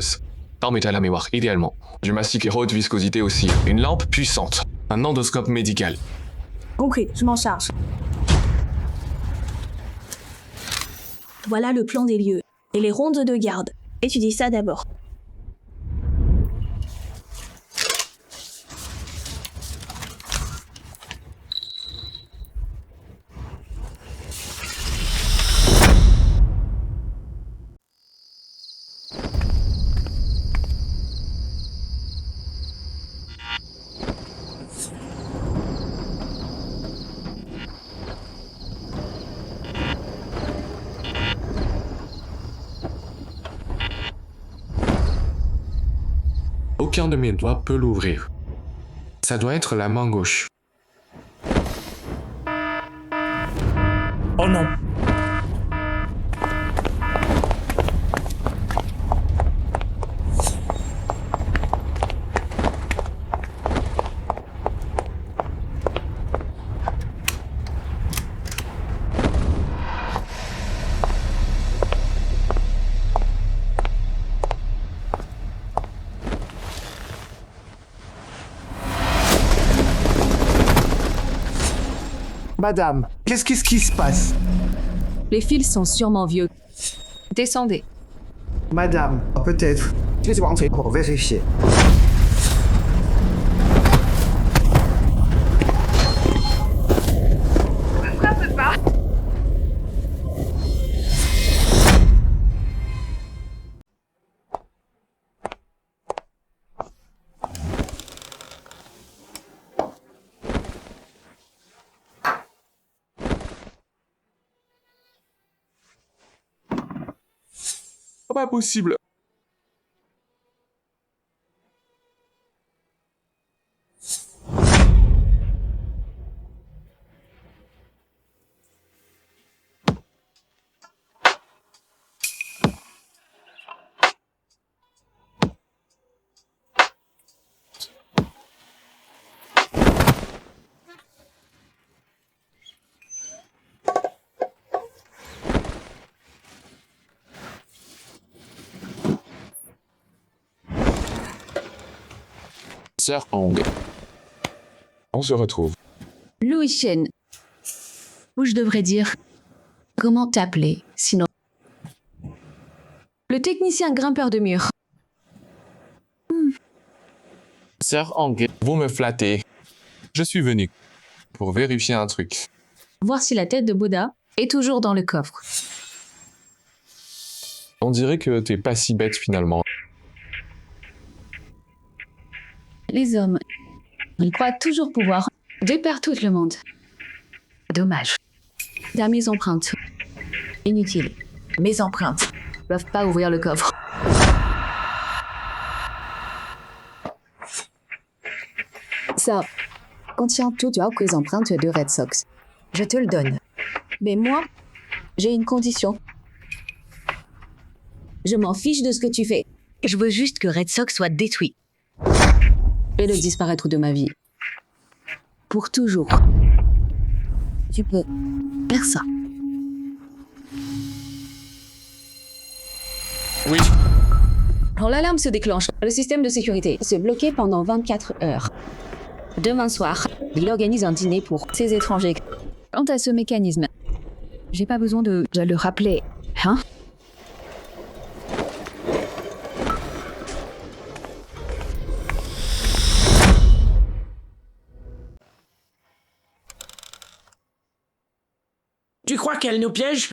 Temps à la mémoire, idéalement. Du mastic et haute viscosité aussi. Une lampe puissante. Un endoscope médical. Compris, je m'en charge. Voilà le plan des lieux. Et les rondes de garde. Étudie ça d'abord. Aucun de mes doigts peut l'ouvrir. Ça doit être la main gauche. Oh non. Madame, qu'est-ce qui se passe? Les fils sont sûrement vieux. Descendez. Madame, peut-être. Je vais rentrer pour vérifier. Ne frappe pas. Pas possible. Sœur Hong. On se retrouve. Louis Chen. Ou je devrais dire, comment t'appeler, sinon... Le technicien grimpeur de mur. Sœur Hong, vous me flattez. Je suis venu pour vérifier un truc. Voir si la tête de Bouddha est toujours dans le coffre. On dirait que t'es pas si bête finalement. Les hommes, ils croient toujours pouvoir dépaire tout le monde. Dommage. Mes empreintes. Inutile. Mes empreintes ne peuvent pas ouvrir le coffre. Ça contient toutes les empreintes de Red Sox. Je te le donne. Mais moi, j'ai une condition. Je m'en fiche de ce que tu fais. Je veux juste que Red Sox soit détruit. Et le disparaître de ma vie. Pour toujours. Tu peux faire ça. Oui. Quand l'alarme se déclenche, le système de sécurité se bloquait pendant 24 heures. Demain soir, il organise un dîner pour ces étrangers. Quant à ce mécanisme, j'ai pas besoin de le rappeler, hein? Tu crois qu'elle nous piège?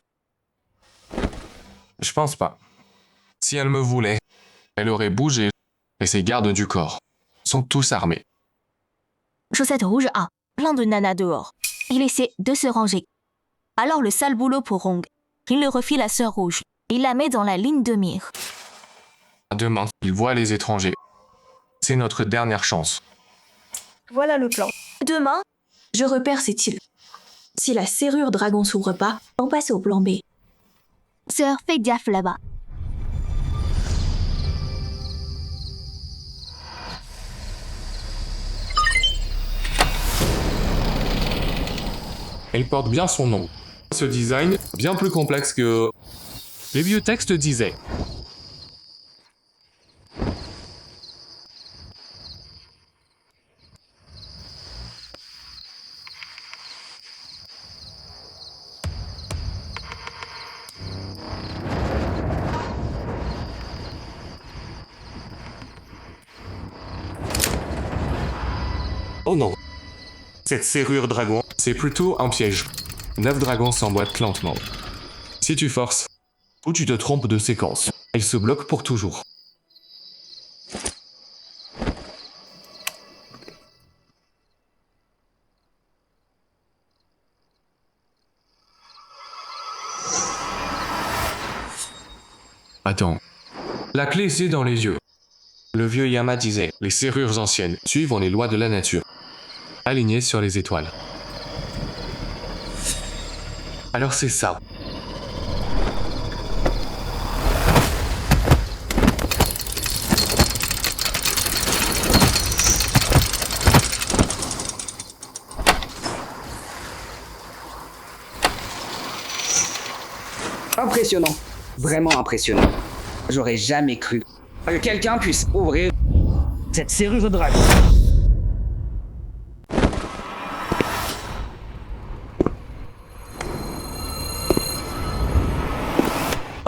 Je pense pas. Si elle me voulait, elle aurait bougé et ses gardes du corps sont tous armés. Chaussette rouge a plein de nanas dehors. Il essaie de se ranger. Alors le sale boulot pour Hong. Il le refile à Sœur Rouge. Il la met dans la ligne de mire. Demain, il voit les étrangers. C'est notre dernière chance. Voilà le plan. Demain, je repère ces îles. Si la serrure dragon s'ouvre pas, on passe au plan B. Sœur, fais gaffe là-bas. Elle porte bien son nom. Ce design, bien plus complexe que les vieux textes disaient. Oh non. Cette serrure dragon, c'est plutôt un piège. 9 dragons s'emboîtent lentement. Si tu forces, ou tu te trompes de séquence, elle se bloque pour toujours. Attends. La clé, c'est dans les yeux. Le vieux Yama disait, les serrures anciennes suivent les lois de la nature, alignées sur les étoiles. Alors c'est ça. Impressionnant. Vraiment impressionnant. J'aurais jamais cru que quelqu'un puisse ouvrir cette serrure de dragon.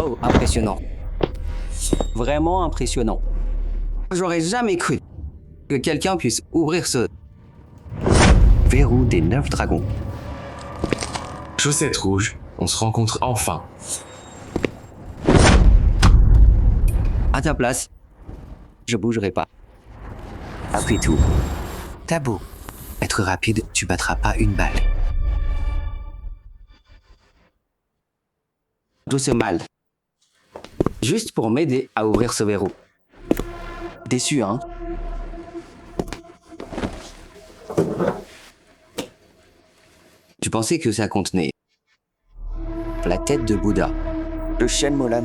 Oh, impressionnant. Vraiment impressionnant. J'aurais jamais cru que quelqu'un puisse ouvrir ce Verrou des 9 dragons. Chaussette rouge, on se rencontre enfin. à ta place. Je bougerai pas. Après tout, t'as beau être rapide, tu battras pas une balle. Tout ce mal. Juste pour m'aider à ouvrir ce verrou. Déçu, hein? Tu pensais que ça contenait la tête de Bouddha, le chêne Molan.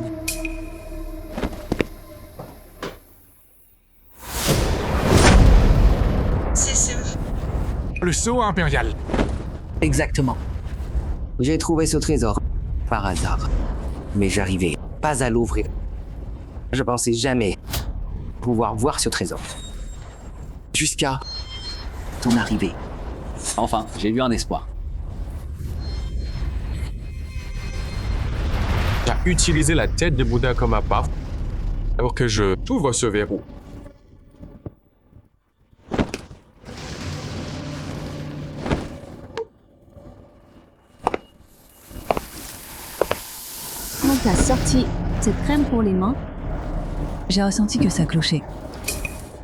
Le sceau impérial. Exactement. J'ai trouvé ce trésor par hasard, mais j'arrivais pas à l'ouvrir. Je pensais jamais pouvoir voir ce trésor. Jusqu'à ton arrivée. Enfin, j'ai eu un espoir. J'ai utilisé la tête de Bouddha comme appât alors que je t'ouvre ce verrou. Quand t'as sorti cette crème pour les mains, j'ai ressenti que ça clochait.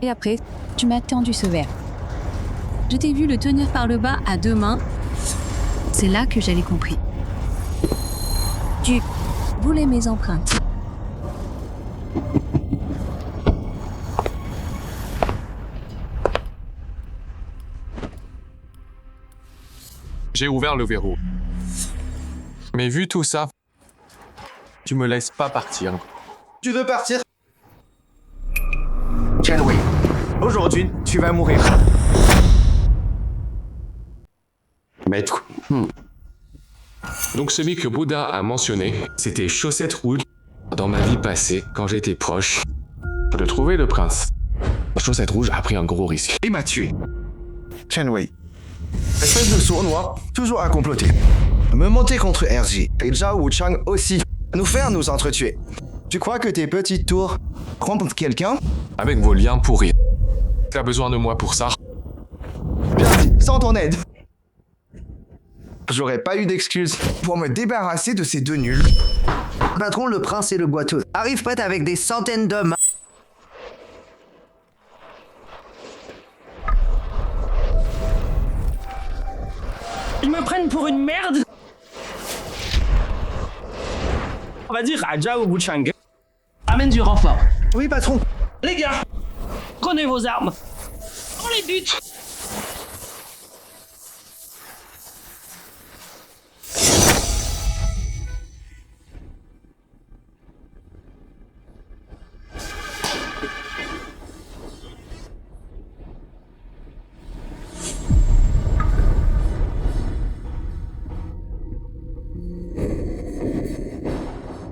Et après, tu m'as tendu ce verre. Je t'ai vu le tenir par le bas à deux mains. C'est là que j'avais compris. Tu voulais mes empreintes. J'ai ouvert le verrou. Mais vu tout ça, tu me laisses pas partir. Tu veux partir? Janeway, aujourd'hui, tu vas mourir. Maître. Donc celui que Bouddha a mentionné, c'était Chaussette Rouge. Dans ma vie passée, quand j'étais proche de trouver le prince, Chaussette Rouge a pris un gros risque. Et m'a tué. Janeway. Espèce de sournois, toujours à comploter. Me monter contre RJ, et Zhao Wuchang aussi. Nous faire nous entretuer. Tu crois que tes petites tours rompent quelqu'un? Avec vos liens pourris. T'as besoin de moi pour ça? Bien dit, sans ton aide. J'aurais pas eu d'excuses pour me débarrasser de ces deux nuls. Patron, le prince et le boiteux arrivent prêts avec des centaines d'hommes. Ils me prennent pour une merde. On va dire à Zhao Wuchang. Amène du renfort. Oui, patron. Les gars, prenez vos armes. On les bute.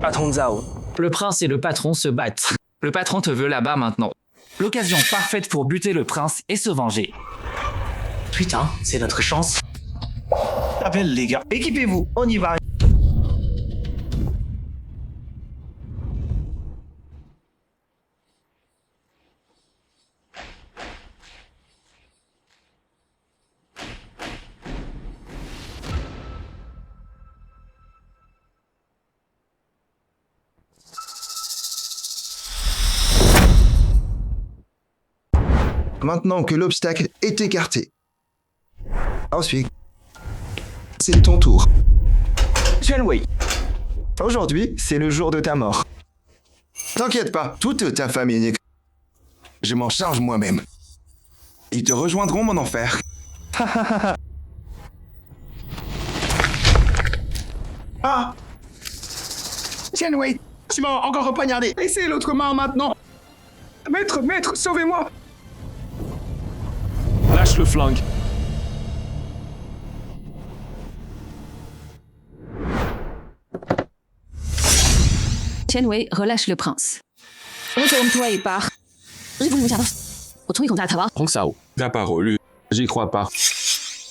Patron Zhao, le prince et le patron se battent. Le patron te veut là-bas maintenant. L'occasion parfaite pour buter le prince et se venger. Putain, c'est notre chance. Appelle les gars, équipez-vous, on y va. Maintenant que l'obstacle est écarté. Ensuite, c'est ton tour. Janeway, Aujourd'hui, c'est le jour de ta mort. T'inquiète pas, toute ta famille. Je m'en charge moi-même. Ils te rejoindront mon enfer. Ah! Janeway, tu m'as encore repoignardé. Laissez l'autre main maintenant. Maître, sauvez-moi. Lâche le flingue. Tianwei relâche le prince. Retourne-toi et pars. Hong Sao, ta parole, j'y crois pas.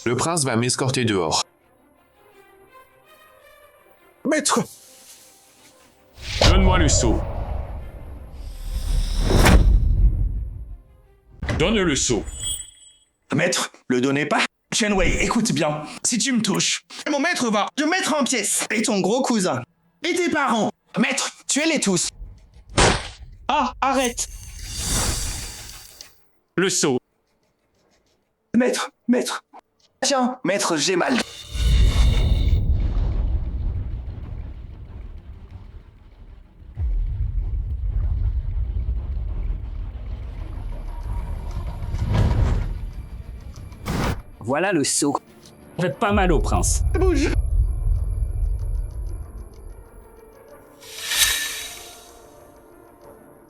Le prince va m'escorter dehors. Maître. Donne-moi le seau. Donne le seau. Maître, le donnez pas. Shenwei, écoute bien. Si tu me touches, mon maître va te mettre en pièces. Et ton gros cousin. Et tes parents. Maître, tuez-les tous. Ah, arrête. Le seau. Maître. Tiens, maître, j'ai mal. Voilà le seau. Faites pas mal au prince. Bouge.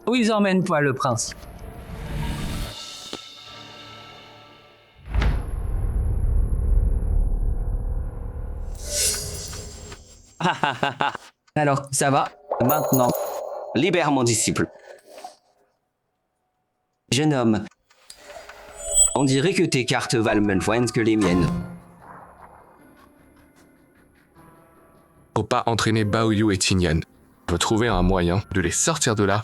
Où ils emmènent toi le prince? Alors, ça va? Maintenant, libère mon disciple. Jeune homme, on dirait que tes cartes valent moins que les miennes. Faut pas entraîner Baoyu et Tinyan. Faut trouver un moyen de les sortir de là.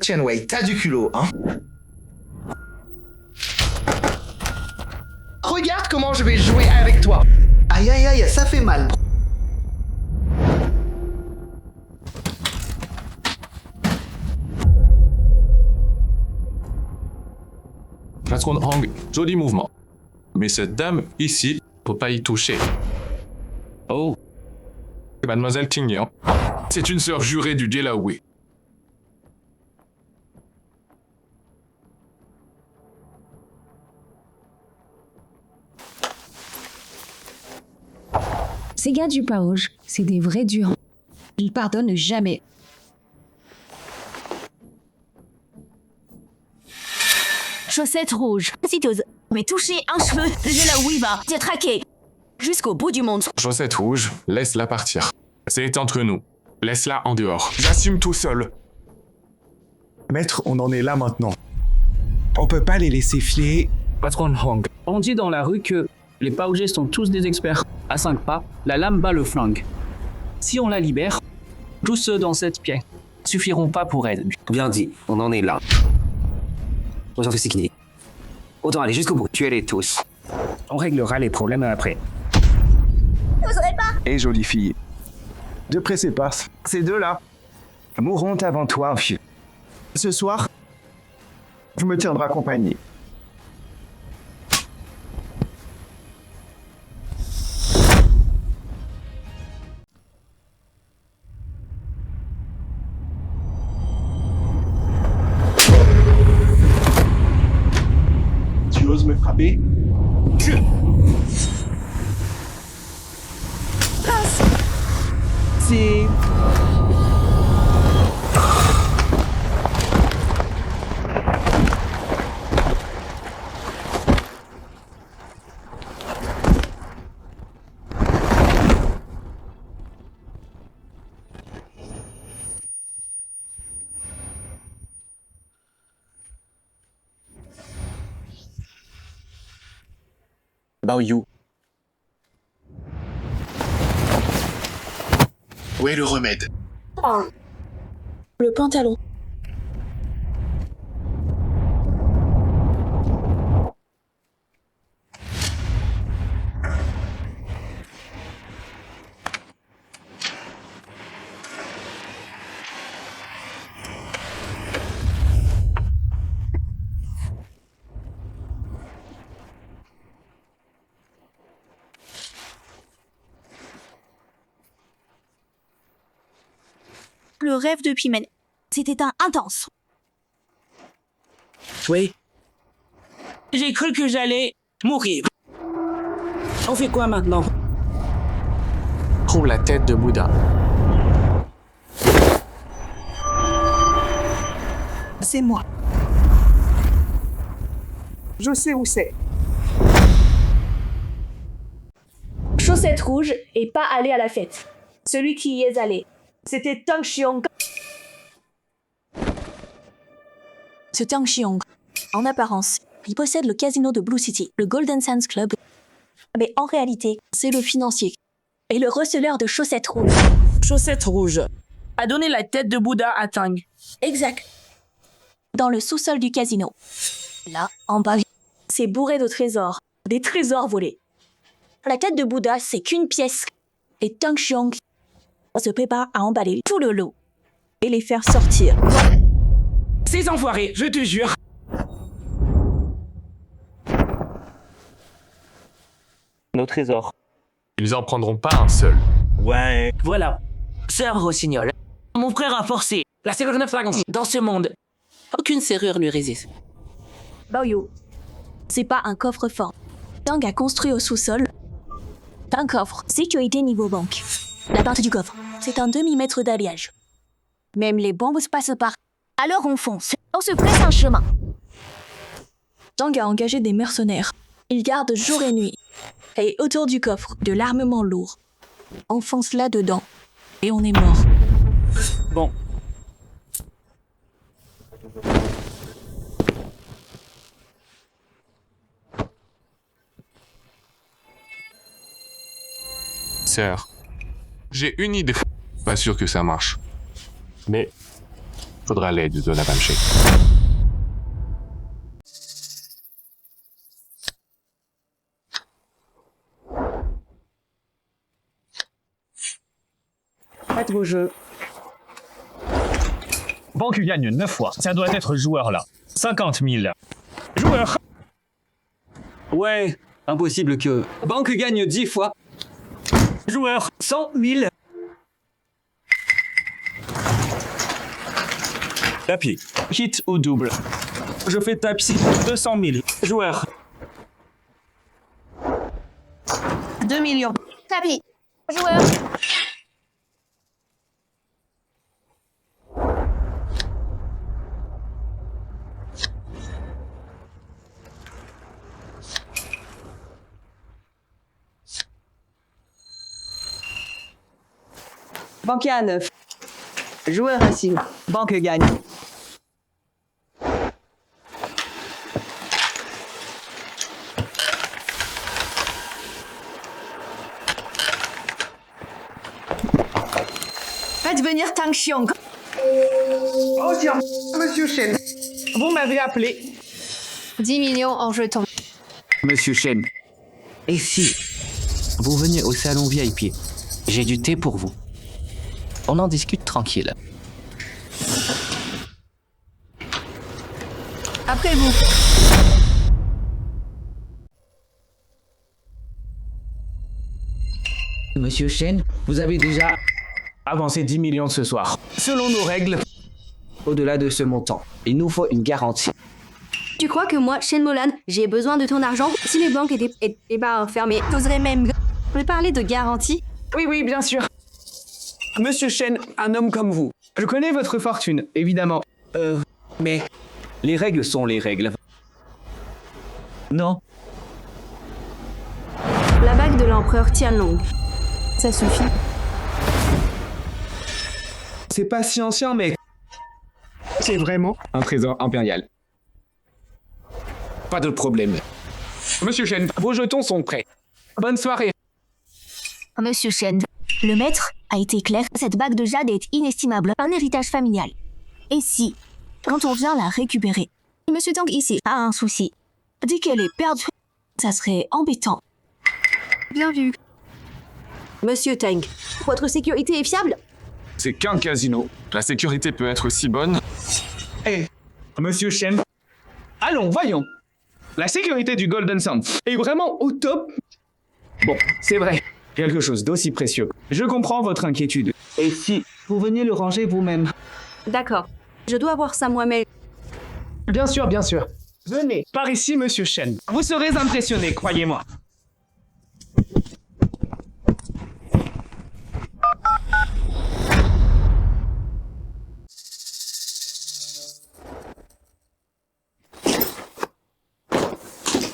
Shenwei, t'as du culot, hein? Regarde comment je vais jouer avec toi. Aïe aïe aïe, ça fait mal. Patron Hang, joli mouvement. Mais cette dame ici, faut pas y toucher. Oh. Mademoiselle Tinyan, c'est une sœur jurée du Delaware. Ces gars du Pauge, c'est des vrais durs. Ils pardonnent jamais. Chaussette rouge. Si t'oses mais toucher un cheveu, je là où il va. T'es traqué. Jusqu'au bout du monde. Chaussette rouge, laisse-la partir. C'est entre nous. Laisse-la en dehors. J'assume tout seul. Maître, on en est là maintenant. On peut pas les laisser filer. Patron Hong, on dit dans la rue que les Paugés sont tous des experts. À 5 pas, la lame bat le flingue. Si on la libère, tous ceux dans cette pièce suffiront pas pour elle. Bien dit, on en est là. Autant aller jusqu'au bout, tuez-les tous. On réglera les problèmes après. N'oserais pas. Et jolie fille. Ne pressez pas, ces deux-là mourront avant toi, vieux. Ce soir, je me tiendrai compagnie. Tu oses me frapper? C'est... Baoyu. Où est le remède? Le pantalon. Le rêve de Pimène. C'était intense. Oui. J'ai cru que j'allais mourir. On fait quoi maintenant? Trouve la tête de Bouddha. C'est moi. Je sais où c'est. Chaussette rouge et pas allé à la fête. Celui qui y est allé. C'était Tang Xiong. Ce Tang Xiong, en apparence, il possède le casino de Blue City, le Golden Sands Club. Mais en réalité, c'est le financier et le receleur de chaussettes rouges. Chaussettes rouges a donné la tête de Bouddha à Tang. Exact. Dans le sous-sol du casino. Là, en bas, c'est bourré de trésors. Des trésors volés. La tête de Bouddha, c'est qu'une pièce. Et Tang Xiong se prépare à emballer tout le lot et les faire sortir. Ces enfoirés, je te jure. Nos trésors. Ils en prendront pas un seul. Ouais. Voilà. Sœur Rossignol, mon frère a forcé la serrure 9 dragons dans ce monde. Aucune serrure lui résiste. Baoyu, c'est pas un coffre-fort. Tang a construit au sous-sol un coffre, sécurité niveau banque. La porte du coffre, c'est un demi-mètre d'alliage. Même les bombes se passent par. Alors on fonce, on se presse un chemin. Tang a engagé des mercenaires. Ils gardent jour et nuit. Et autour du coffre, de l'armement lourd. On fonce là-dedans. Et on est mort. Bon. Sœur, j'ai une idée. Pas sûr que ça marche. Mais faudra l'aide de la Banshee. Faites vos jeux. Banque gagne 9 fois. Ça doit être joueur là. 50 000. Joueur. Ouais, impossible que. Banque gagne 10 fois. Joueur. 100 000. Tapis. Hit ou double. Je fais tapis. 200 000. Joueur. 2 millions. Tapis. Joueur. Banquier à 9. Joueur à 6. Banque gagne. Faites venir Tang Xiong. Oh tiens, Monsieur Shen, vous m'avez appelé. 10 millions en jetons. Monsieur Shen. Et si vous veniez au salon VIP, j'ai du thé pour vous. On en discute tranquille. Après vous. Monsieur Shen, vous avez déjà avancé 10 millions ce soir. Selon nos règles, au-delà de ce montant, il nous faut une garantie. Tu crois que moi, Shen Molan, j'ai besoin de ton argent? Si les banques étaient pas fermées, T'oserais même me parler de garantie? Oui, bien sûr. Monsieur Shen, un homme comme vous. Je connais votre fortune, évidemment. Mais les règles sont les règles. Non. la bague de l'empereur Tianlong. Ça suffit. C'est pas si ancien, mais c'est vraiment un trésor impérial. Pas de problème. Monsieur Shen, vos jetons sont prêts. Bonne soirée. Monsieur Shen, le maître a été clair, cette bague de jade est inestimable, un héritage familial. Et si, quand on vient la récupérer, Monsieur Tang ici a un souci, dit qu'elle est perdue, ça serait embêtant. Bien vu. Monsieur Tang, votre sécurité est fiable? C'est qu'un casino. La sécurité peut être si bonne. Eh, Monsieur Shen, allons, voyons. La sécurité du Golden Sands est vraiment au top. Bon, c'est vrai, quelque chose d'aussi précieux. Je comprends votre inquiétude. Et si vous veniez le ranger vous-même? D'accord, je dois voir ça moi-même. Bien sûr, bien sûr. Venez, par ici, Monsieur Shen. Vous serez impressionné, croyez-moi.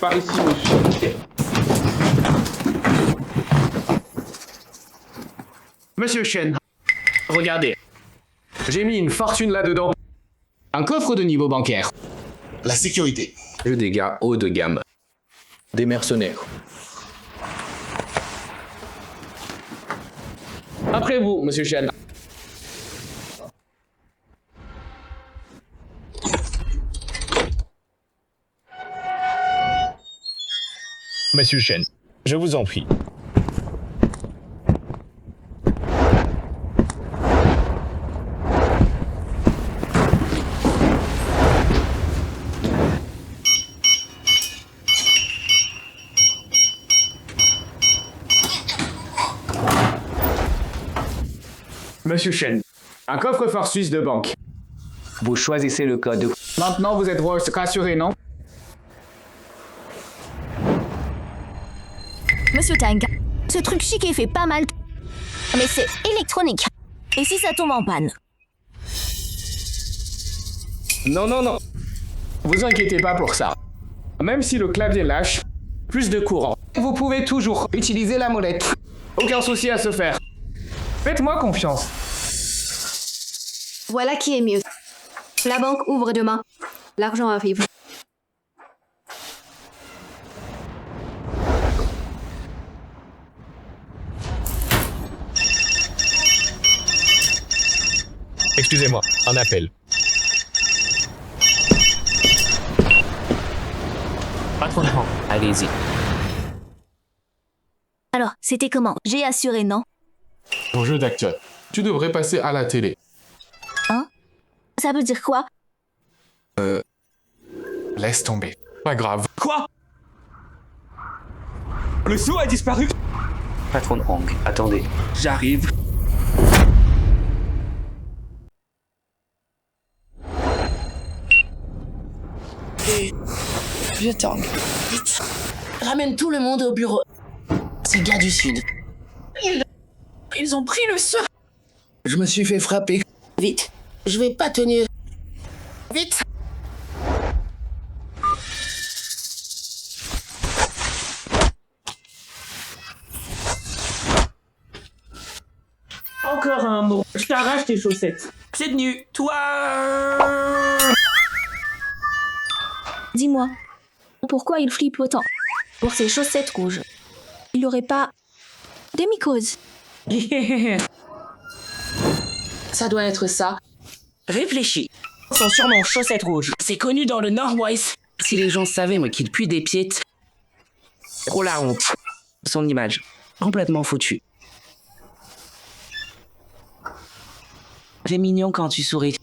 Par ici, monsieur. Monsieur Shen, regardez. J'ai mis une fortune là-dedans. Un coffre de niveau bancaire. La sécurité. Jeux des gars haut de gamme. Des mercenaires. Après vous, monsieur Shen. Monsieur Shen, je vous en prie. Monsieur Shen, un coffre-fort suisse de banque. Vous choisissez le code. Maintenant, vous êtes rassuré, non? Monsieur Tang, ce truc chiqué fait pas mal. Mais c'est électronique. Et si ça tombe en panne? Non, non, non. Vous inquiétez pas pour ça. Même si le clavier lâche, plus de courant. Vous pouvez toujours utiliser la molette. Aucun souci à se faire. Faites-moi confiance. Voilà qui est mieux. La banque ouvre demain. L'argent arrive. Excusez-moi, un appel. Patron Hong, allez-y. Alors, c'était comment? J'ai assuré, non? Ton jeu d'acteur. Tu devrais passer à la télé. Hein? Ça veut dire quoi? Laisse tomber. Pas grave. Quoi? Le sou a disparu? Patron Hong, attendez. J'arrive. Vieux Tang, vite. Ramène tout le monde au bureau. Ces gars du Sud. Ils ont pris le sou. Je me suis fait frapper. Vite. Je vais pas tenir. Vite. Encore un mot. Je t'arrache tes chaussettes. C'est tenu. Toi. Dis-moi, pourquoi il flippe autant? Pour ses chaussettes rouges. Il aurait pas des mycoses? Ça doit être ça. Réfléchis. Son surnom chaussettes rouges. C'est connu dans le Nord-Ouest. Si les gens savaient, moi, qu'il pue des pieds. Trop la honte. Son image. Complètement foutue. C'est mignon quand tu souris.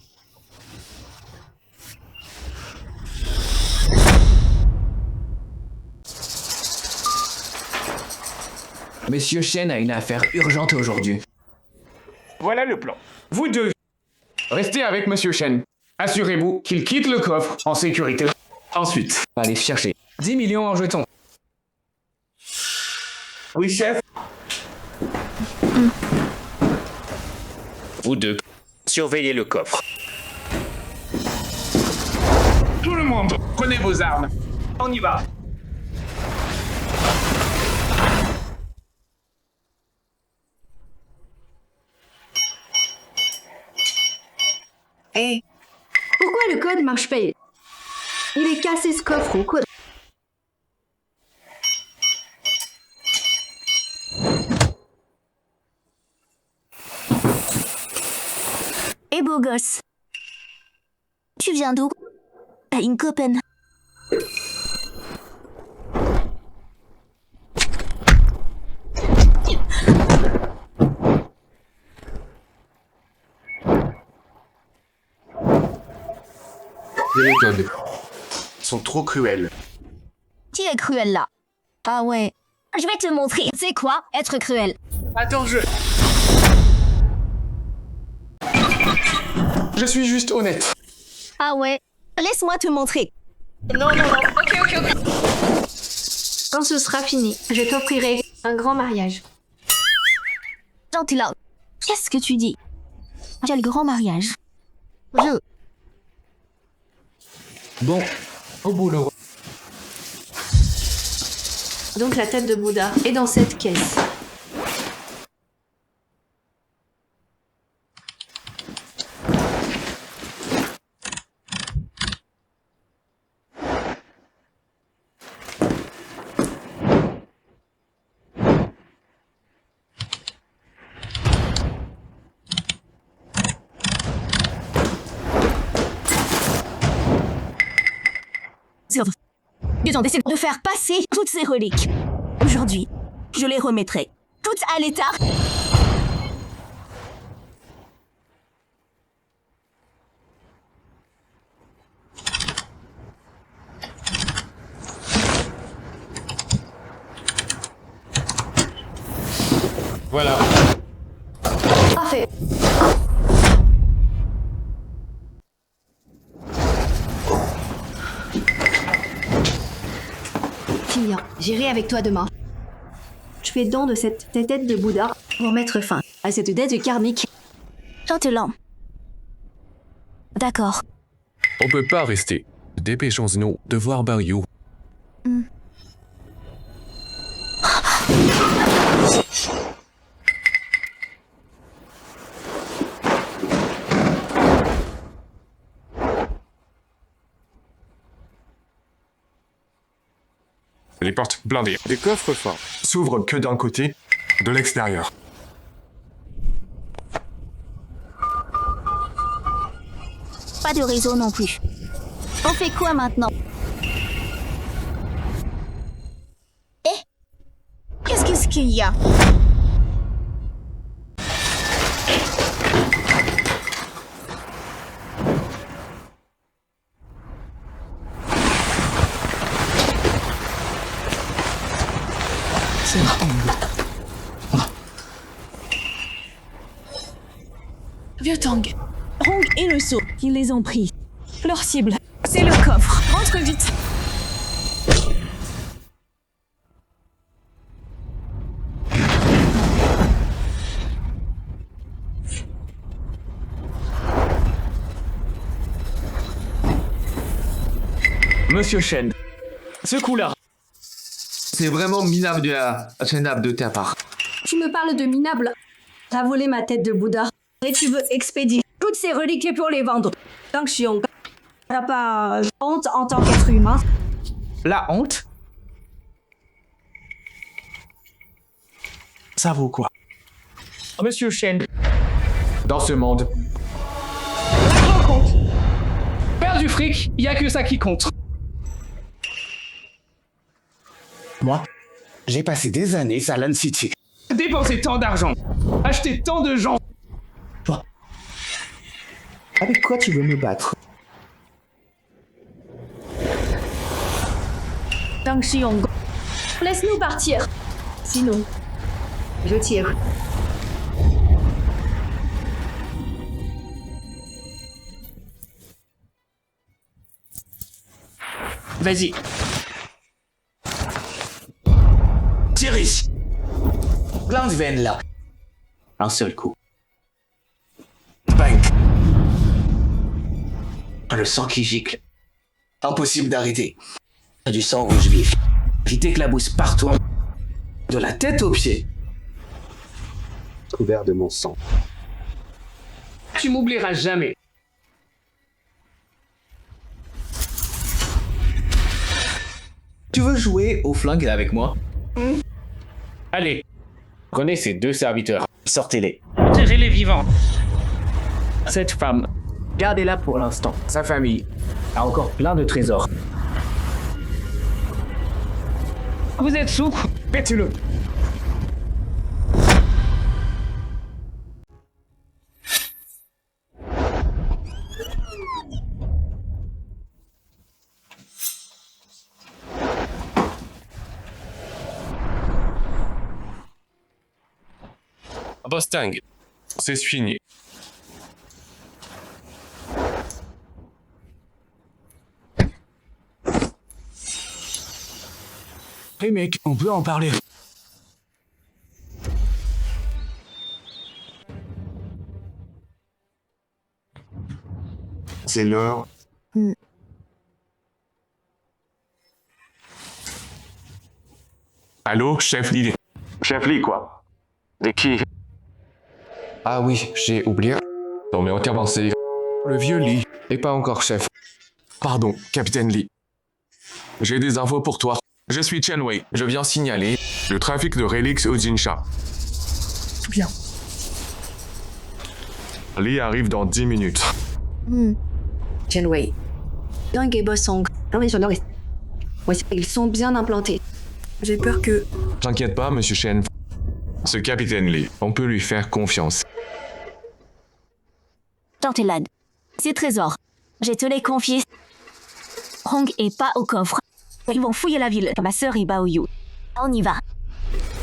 Monsieur Shen a une affaire urgente aujourd'hui. Voilà le plan. Vous deux, restez avec Monsieur Shen. Assurez-vous qu'il quitte le coffre en sécurité. Ensuite, allez chercher 10 millions en jetons. Oui, chef. Vous deux, surveillez le coffre. Tout le monde, prenez vos armes. On y va. Hé, pourquoi le code marche pas? Il est cassé ce coffre au code. Eh beau gosse. Tu viens d'où? T'as une copine. Les méthodes sont trop cruelles. Qui est cruel là? Ah ouais. Je vais te montrer. C'est quoi être cruel? Attends, je suis juste honnête. Ah ouais. Laisse-moi te montrer. Non, non, non. Ok. Quand ce sera fini, je t'offrirai un grand mariage. Gentil là. Qu'est-ce que tu dis? Quel grand mariage? Bon, au boulot. Donc la tête de Bouddha est dans cette caisse. Ils ont décidé de faire passer toutes ces reliques. Aujourd'hui, je les remettrai toutes à l'état. Voilà. Parfait. Tiens, j'irai avec toi demain. Je fais don de cette tête de Bouddha pour mettre fin à cette dette karmique. Gentiment. D'accord. On peut pas rester. Dépêchons-nous de voir Bao Yu. Les portes blindées. Les coffres forts s'ouvrent que d'un côté, de l'extérieur. Pas de réseau non plus. On fait quoi maintenant? Qu'est-ce qu'il y a? C'est Hong. Vieux Tang. Hong et le seau, ils les ont pris. Leur cible, c'est le coffre. Rentre vite. Monsieur Shen, ce coup-là, c'est vraiment minable de ta part. Tu me parles de minable. T'as volé ma tête de Bouddha. Et tu veux expédier toutes ces reliques pour les vendre. Tang Xiong, t'as pas honte en tant qu'être humain? La honte? Ça vaut quoi? Monsieur Shen, dans ce monde, l'argent compte. Faire du fric, y a que ça qui compte. Moi, j'ai passé des années à Lan City. Dépenser tant d'argent, acheter tant de gens. Toi, avec quoi tu veux me battre? Tang Xiong, laisse-nous partir. Sinon, je tire. Vas-y. Thierry! Glandsven là. Un seul coup. Bang! Le sang qui gicle. Impossible d'arrêter. Du sang rouge vif qui t'éclabousse partout. De la tête aux pieds. Couvert de mon sang. Tu m'oublieras jamais. Tu veux jouer au flingue avec moi? Allez, prenez ces deux serviteurs. Sortez-les. Tirez-les vivants. Cette femme, gardez-la pour l'instant. Sa famille a encore plein de trésors. Vous êtes sous? Mettez-le. Boss Tang, c'est fini. Hey mec, on peut en parler. C'est l'heure. Allô, chef Lee. Chef Lee, quoi? De qui? Ah oui, j'ai oublié. Non mais aucun pensée. Le vieux Lee est pas encore chef. Pardon, capitaine Lee. J'ai des infos pour toi. Je suis Chen Wei. Je viens signaler le trafic de reliques au Jinsha. Bien. Lee arrive dans 10 minutes. Chen Wei. Dong et Bossong. Oui, ils sont bien implantés. J'ai peur que... T'inquiète pas, monsieur Shen. Ce capitaine Lee, on peut lui faire confiance. Tortellade. Ces trésors, je te les confie. Hong est pas au coffre. Ils vont fouiller la ville. Ma sœur et Baoyu. On y va.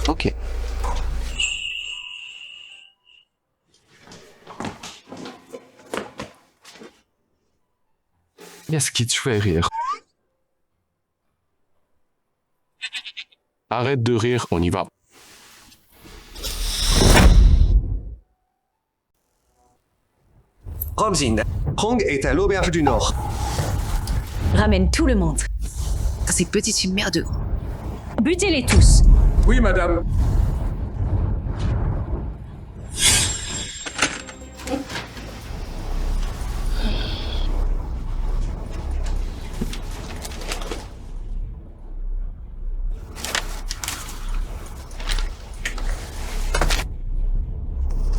Ok. Qu'est-ce qui te fait rire? Arrête de rire, on y va. Romzin, Hong est à l'auberge du Nord. Ramène tout le monde. Ces petits merdeux. Butez-les tous. Oui, madame.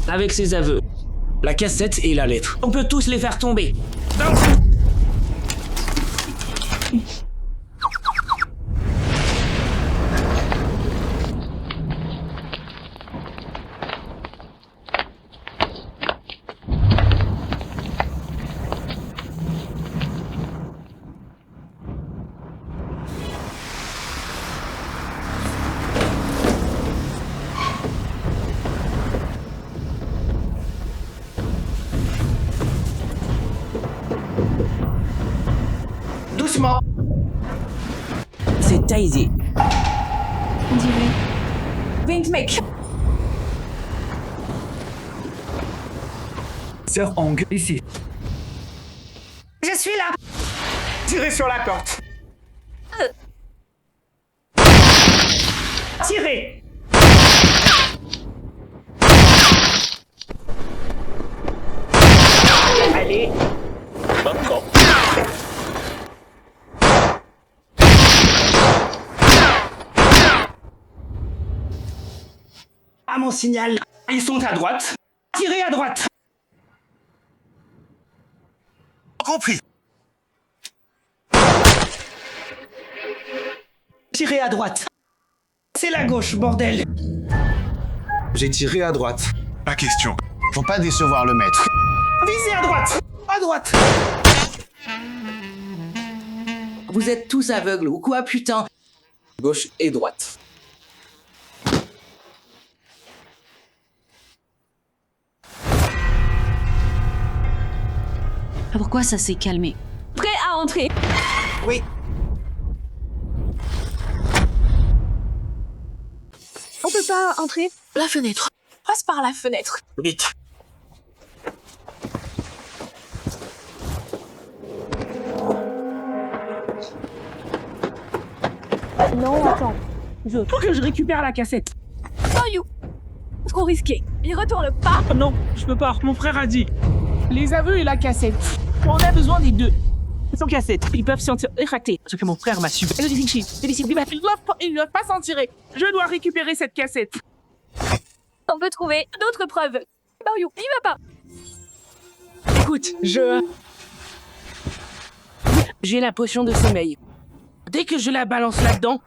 Avec ses aveux, la cassette et la lettre. On peut tous les faire tomber. Doucement. C'est Taizé. On dirait... Windmake. Sœur Hong, ici. Je suis là. Tirez sur la porte. Tirez. Allez. Maintenant. À mon signal. Ils sont à droite. Tirez à droite. Compris. Tirez à droite. C'est la gauche, bordel. J'ai tiré à droite. Pas question. Faut pas décevoir le maître. Visez à droite. À droite. Vous êtes tous aveugles ou quoi, putain? Gauche et droite. Pourquoi ça s'est calmé? Prêt à entrer. Oui. On peut pas entrer. La fenêtre. Passe par la fenêtre. Vite. Non, attends. Faut que je récupère la cassette. Baoyu. Trop risqué. Il retourne pas. Non, je peux pas. Mon frère a dit. Les aveux et la cassette. On a besoin des deux. Sans cassette, ils peuvent s'en rétracter. Ce que mon frère m'a su. Ils doivent pas s'en tirer. Je dois récupérer cette cassette. On peut trouver d'autres preuves. Baoyu, n'y va pas. Écoute, j'ai la potion de sommeil. Dès que je la balance là-dedans,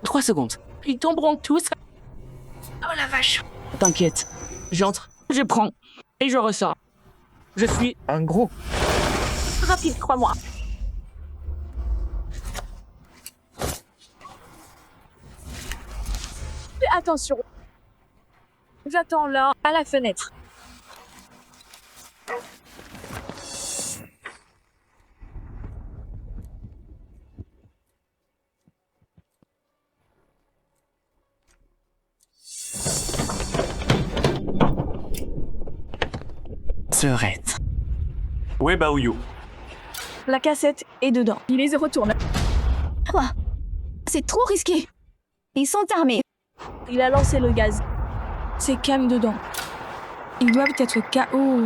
3 secondes. Ils tomberont tous. Oh la vache. T'inquiète. J'entre, je prends et je ressors. Je suis un gros. Rapide, crois-moi. Fais attention. J'attends là, à la fenêtre. Serette. Où est Baoyu? La cassette est dedans. Il les retourne. Quoi? C'est trop risqué. Ils sont armés. Il a lancé le gaz. C'est calme dedans. Ils doivent être KO.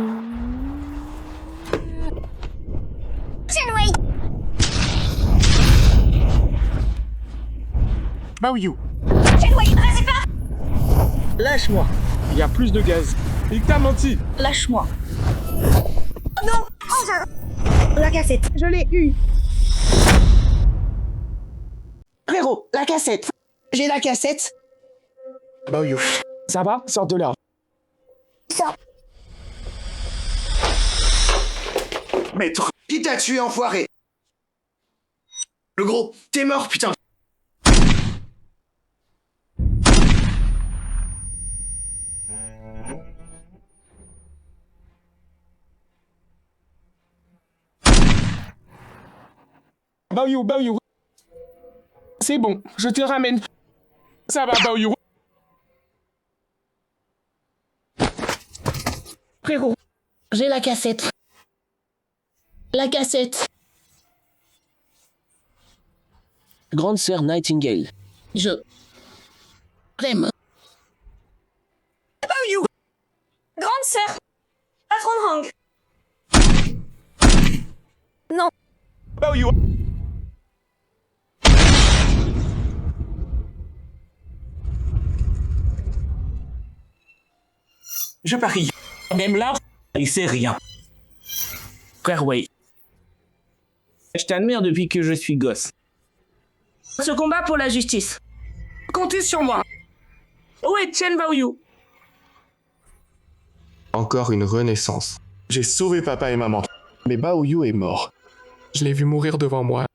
Shenwei. Baoyu. Shenwei, restez pas. Lâche-moi. Il y a plus de gaz. Il t'a menti. Lâche-moi. Non, enfin. La cassette. Je l'ai eu. Frérot, la cassette. J'ai la cassette. Bao Yu. Ça va? Sors de là. Ça. Maître, qui t'a tué, enfoiré? Le gros, t'es mort, putain. Bao Yu. C'est bon, je te ramène. Ça va, Bao Yu. Frérot, j'ai la cassette. La cassette. Grande sœur Nightingale. Je t'aime. Bao Yu. Grande sœur. Patron Hang. Non. Bao Yu. Je parie. Même là, il sait rien. Frère Wei. Je t'admire depuis que je suis gosse. Ce combat pour la justice. Comptez sur moi. Où est Chen Baoyu? Encore une renaissance. J'ai sauvé papa et maman, mais Bao Yu est mort. Je l'ai vu mourir devant moi.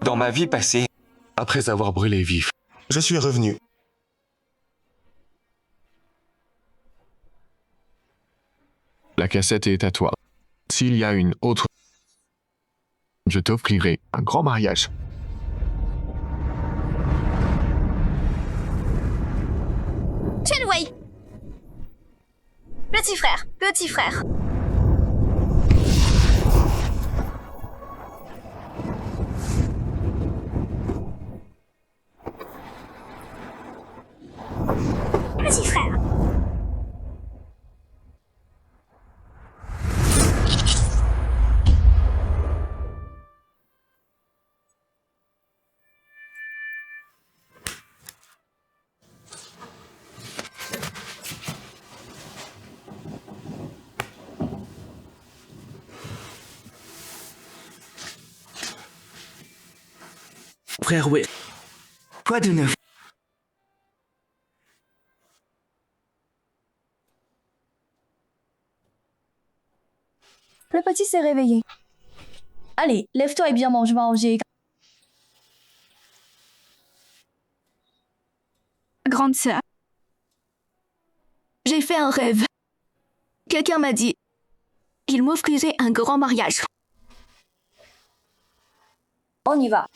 Dans ma vie passée, après avoir brûlé vif, je suis revenu. La cassette est à toi. S'il y a une autre, je t'offrirai un grand mariage. Chen Wei. Petit frère, petit frère. Petit frère. Frère Wei. Quoi de neuf? Le petit s'est réveillé. Allez, lève-toi et viens manger. Grande sœur, j'ai fait un rêve. Quelqu'un m'a dit qu'il m'offrirait un grand mariage. On y va.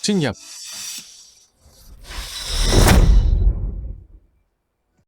S'il n'y a